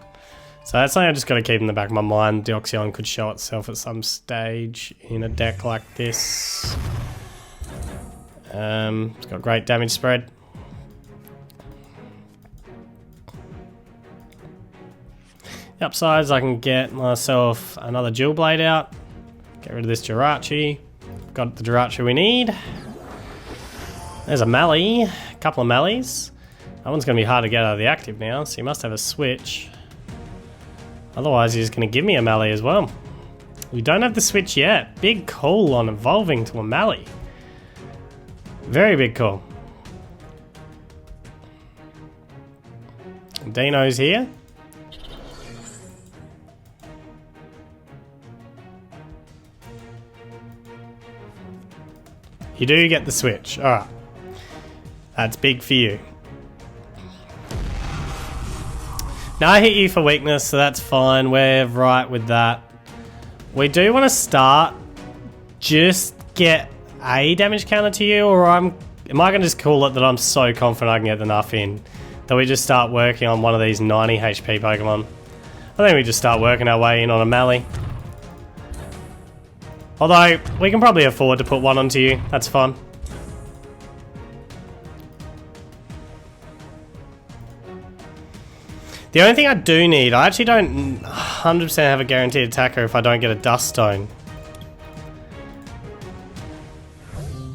So that's something I just got to keep in the back of my mind. Deoxyon could show itself at some stage in a deck like this. It's got great damage spread. The upsides, I can get myself another Dual Blade out. Get rid of this Jirachi. Got the Jirachi we need. There's a melee, a couple of melees. That one's going to be hard to get out of the active now, so you must have a switch. Otherwise, he's going to give me a melee as well. We don't have the switch yet. Big call on evolving to a melee. Very big call. Dino's here. You do get the switch. Alright. That's big for you. Now I hit you for weakness, so that's fine. We're right with that. We do want to start. Just get a damage counter to you, or am I going to just call it that I'm so confident I can get enough in that we just start working on one of these 90 HP Pokemon. I think we just start working our way in on a melee. Although, we can probably afford to put one onto you. That's fine. The only thing I do need, I actually don't 100% have a guaranteed attacker if I don't get a Dust Stone.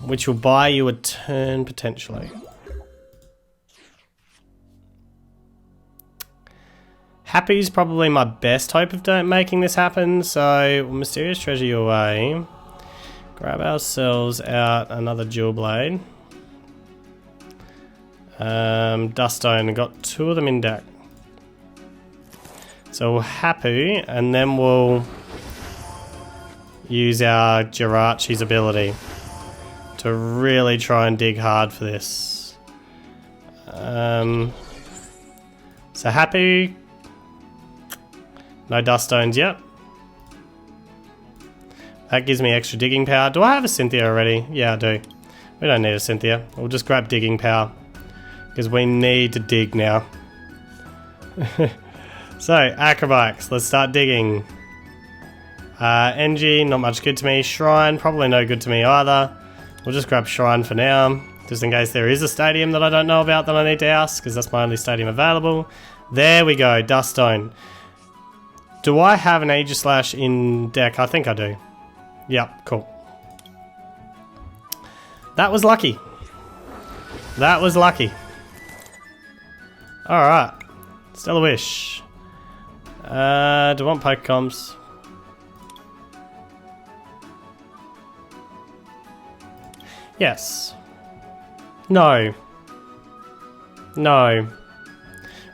Which will buy you a turn, potentially. Happy's probably my best hope of making this happen, so we'll Mysterious Treasure you away. Grab ourselves out another Dual Blade. Dust Stone, got 2 of them in deck. So we'll Happy, and then we'll use our Jirachi's ability to really try and dig hard for this. So Happy. No Dust Stones yet. That gives me extra digging power. Do I have a Cynthia already? Yeah, I do. We don't need a Cynthia. We'll just grab digging power. Because we need to dig now. So, acrobatics. Let's start digging. NG, not much good to me. Shrine, probably no good to me either. We'll just grab Shrine for now. Just in case there is a stadium that I don't know about that I need to ask. Because that's my only stadium available. There we go. Dust Stone. Do I have an Aegislash in deck? I think I do. Yep, cool. That was lucky. That was lucky. Alright. Stellar Wish. Do I want Pokecoms? Yes. No. No.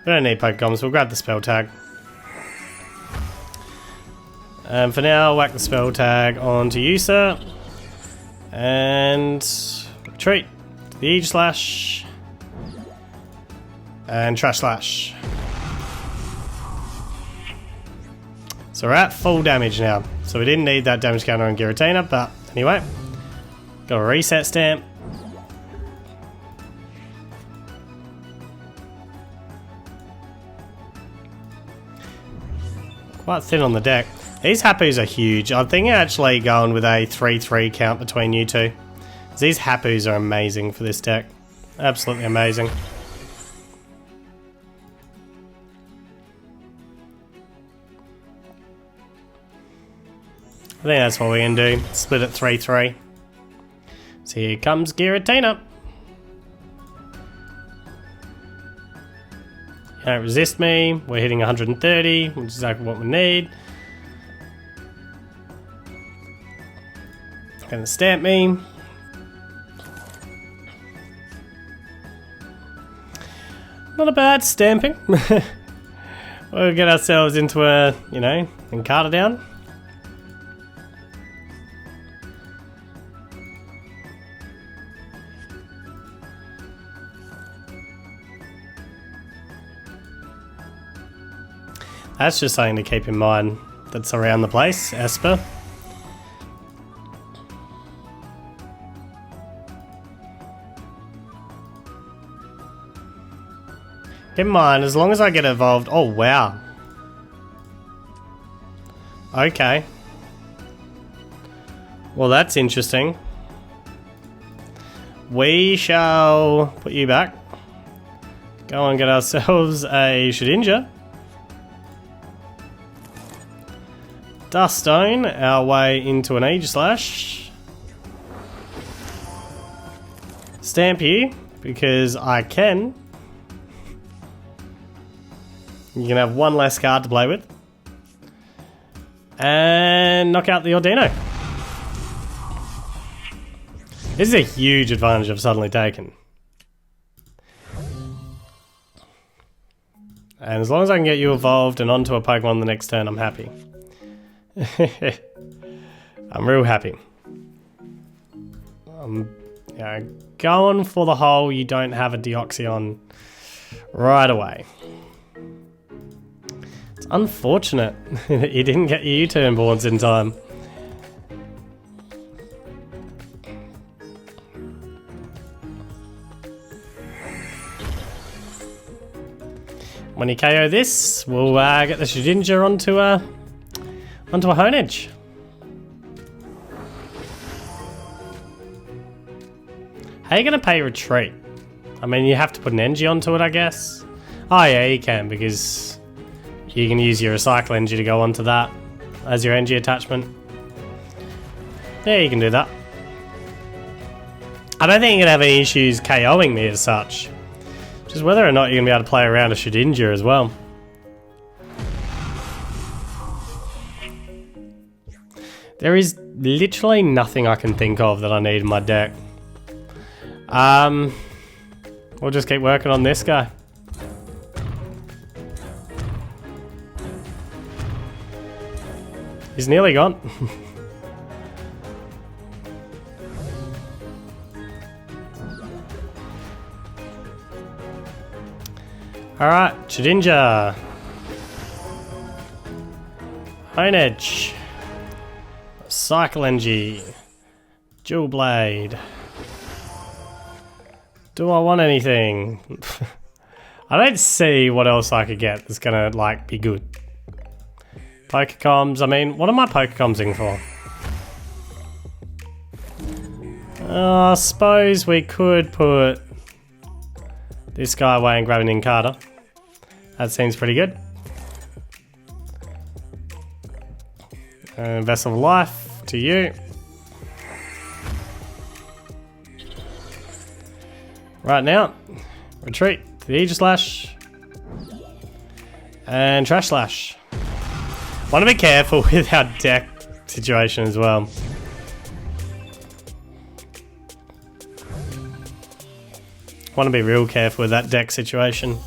We don't need Pokecoms. We'll grab the spell tag. For now, whack the spell tag onto you, sir. And retreat to the Aegislash. And Trash Slash. So we're at full damage now. So we didn't need that damage counter on Giratina, but anyway. Got a reset stamp. Quite thin on the deck. These Hapus are huge. I'm thinking actually going with a 3-3 count between you two. These Hapus are amazing for this deck. Absolutely amazing. I think that's what we can do. Split it 3-3. So here comes Giratina. You don't resist me. We're hitting 130, which is exactly what we need. Gonna stamp me. Not a bad stamping. We'll get ourselves into a, you know, and cart it down. That's just something to keep in mind that's around the place, Esper. Keep in mind, as long as I get evolved... Oh, wow. Okay. Well, that's interesting. We shall put you back. Go and get ourselves a Shedinja. Dust Stone our way into an Aegislash. stamp you because I can. You can have one less card to play with. And knock out the Ordino. This is a huge advantage I've suddenly taken. And as long as I can get you evolved and onto a Pokemon the next turn, I'm happy. I'm real happy. Going for the hole you don't have a Deoxyon right away. It's unfortunate you didn't get your U-turn boards in time. When you KO this, we'll get the Shedinja onto a Honedge. How are you going to pay retreat? I mean, you have to put an Engie onto it, I guess. Oh yeah, you can, because you can use your Recycle Engie to go onto that as your Engie attachment. Yeah, you can do that. I don't think you're going to have any issues KOing me as such. Just whether or not you're going to be able to play around a Shedinja as well. There is literally nothing I can think of that I need in my deck. We'll just keep working on this guy. He's nearly gone. Alright, Shedinja. Honedge. Cycle Engie. Dual Blade. Do I want anything? I don't see what else I could get that's gonna, like, be good. Pokecoms, I mean, what am I Pokecomsing for? I suppose we could put this guy away and grab an Incada. That seems pretty good. Vessel of Life to you. Right now, retreat to the Aegislash and Trash Slash. Want to be careful with our deck situation as well. Want to be real careful with that deck situation.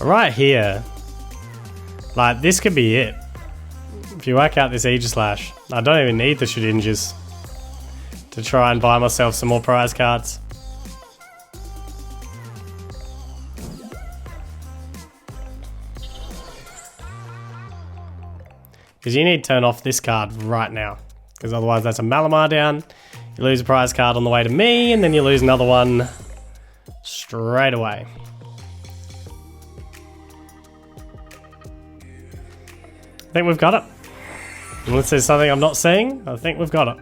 Right here, like this could be it. If you work out this Aegislash, I don't even need the Shedinjas to try and buy myself some more prize cards. Because you need to turn off this card right now. Because otherwise that's a Malamar down. You lose a prize card on the way to me, and then you lose another one straight away. I think we've got it. Unless there's something I'm not seeing, I think we've got it.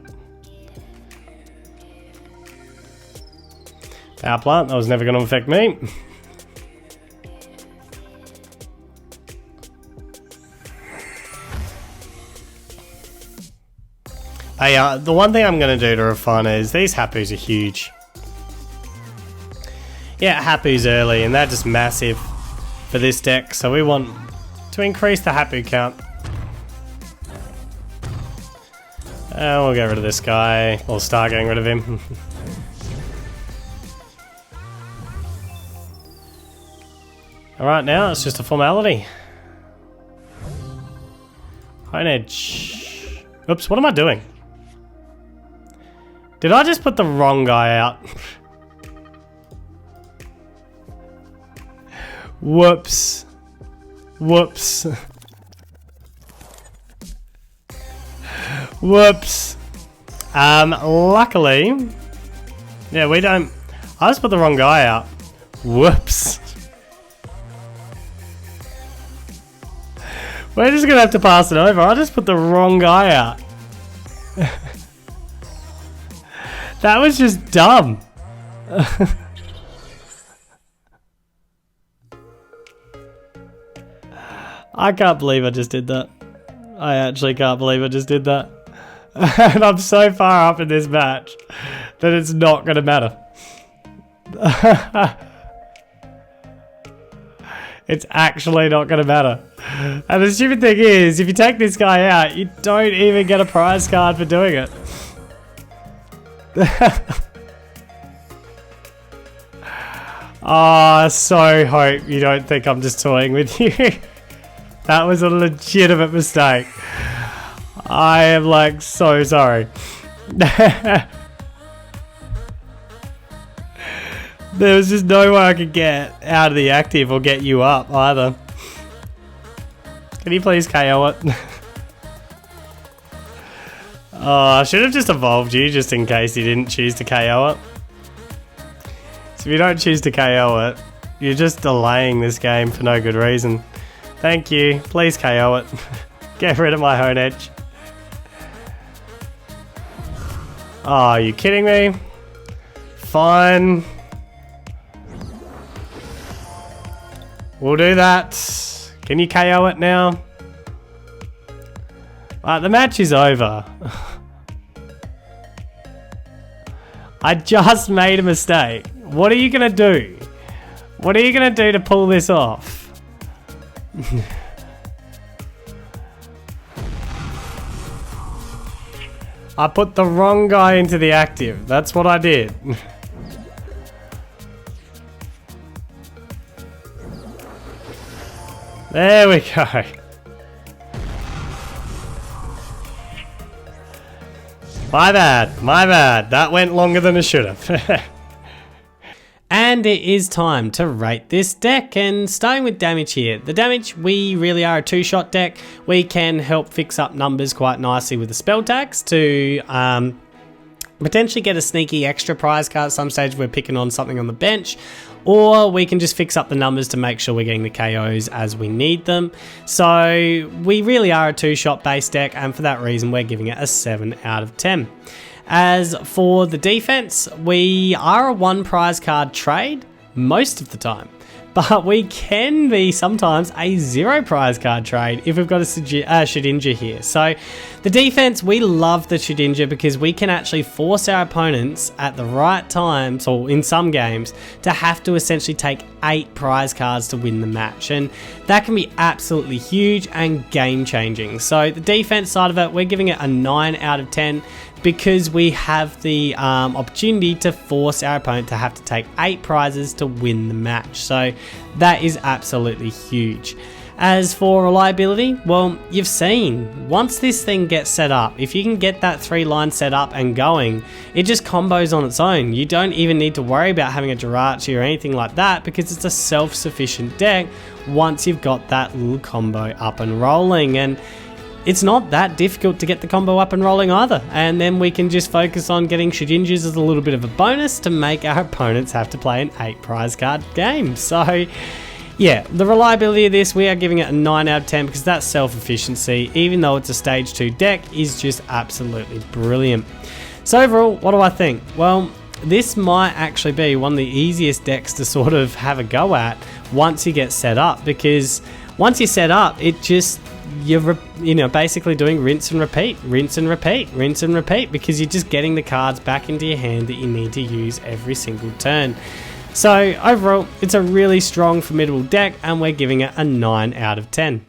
Power plant, that was never going to affect me. Hey, the one thing I'm going to do to refine is these Hapus are huge. Yeah, Hapu's early, and they're just massive for this deck, so we want to increase the Hapu count. And we'll get rid of this guy, or start getting rid of him. Alright, now it's just a formality. Honedge. Oops, what am I doing? Did I just put the wrong guy out? Whoops. Whoops. Whoops. Luckily... Yeah, we don't... I just put the wrong guy out. Whoops. We're just gonna have to pass it over. I just put the wrong guy out. That was just dumb. I can't believe I just did that. I actually can't believe I just did that. And I'm so far up in this match that it's not going to matter. It's actually not going to matter. And the stupid thing is, if you take this guy out, you don't even get a prize card for doing it. I so hope you don't think I'm just toying with you. That was a legitimate mistake. I am like so sorry. There was just no way I could get out of the active or get you up either. Can you please KO it? Oh, I should have just evolved you just in case you didn't choose to KO it. So if you don't choose to KO it, you're just delaying this game for no good reason. Thank you. Please KO it. Get rid of my Hone Edge. Oh, are you kidding me? Fine. We'll do that. Can you KO it now? The match is over. I just made a mistake. What are you gonna do? What are you gonna do to pull this off? I put the wrong guy into the active. That's what I did. There we go. My bad. That went longer than it should have. And it is time to rate this deck, and starting with damage here. The damage, we really are a two-shot deck. We can help fix up numbers quite nicely with the spell tags to potentially get a sneaky extra prize card at some stage if we're picking on something on the bench, or we can just fix up the numbers to make sure we're getting the KOs as we need them. So we really are a two-shot base deck, and for that reason we're giving it a 7 out of 10. As for the defense, we are a one prize card trade most of the time, but we can be sometimes a 0 prize card trade if we've got a Shedinja here. So the defense, we love the Shedinja because we can actually force our opponents at the right times, or in some games, to have to essentially take 8 prize cards to win the match, and that can be absolutely huge and game changing. So the defense side of it, we're giving it a 9 out of 10 because we have the opportunity to force our opponent to have to take 8 prizes to win the match. So that is absolutely huge. As for reliability, well, you've seen, once this thing gets set up, if you can get that 3-line set up and going, it just combos on its own. You don't even need to worry about having a Jirachi or anything like that because it's a self-sufficient deck once you've got that little combo up and rolling. And it's not that difficult to get the combo up and rolling either, and then we can just focus on getting Shedinjas as a little bit of a bonus to make our opponents have to play an 8 prize card game. So yeah, the reliability of this, we are giving it a 9 out of 10 because that self-efficiency, even though it's a stage 2 deck, is just absolutely brilliant. So overall, what do I think? Well, this might actually be one of the easiest decks to sort of have a go at once you get set up, because once you're set up, it just, you're basically doing rinse and repeat, rinse and repeat, rinse and repeat, because you're just getting the cards back into your hand that you need to use every single turn. So overall, it's a really strong, formidable deck, and we're giving it a 9 out of 10.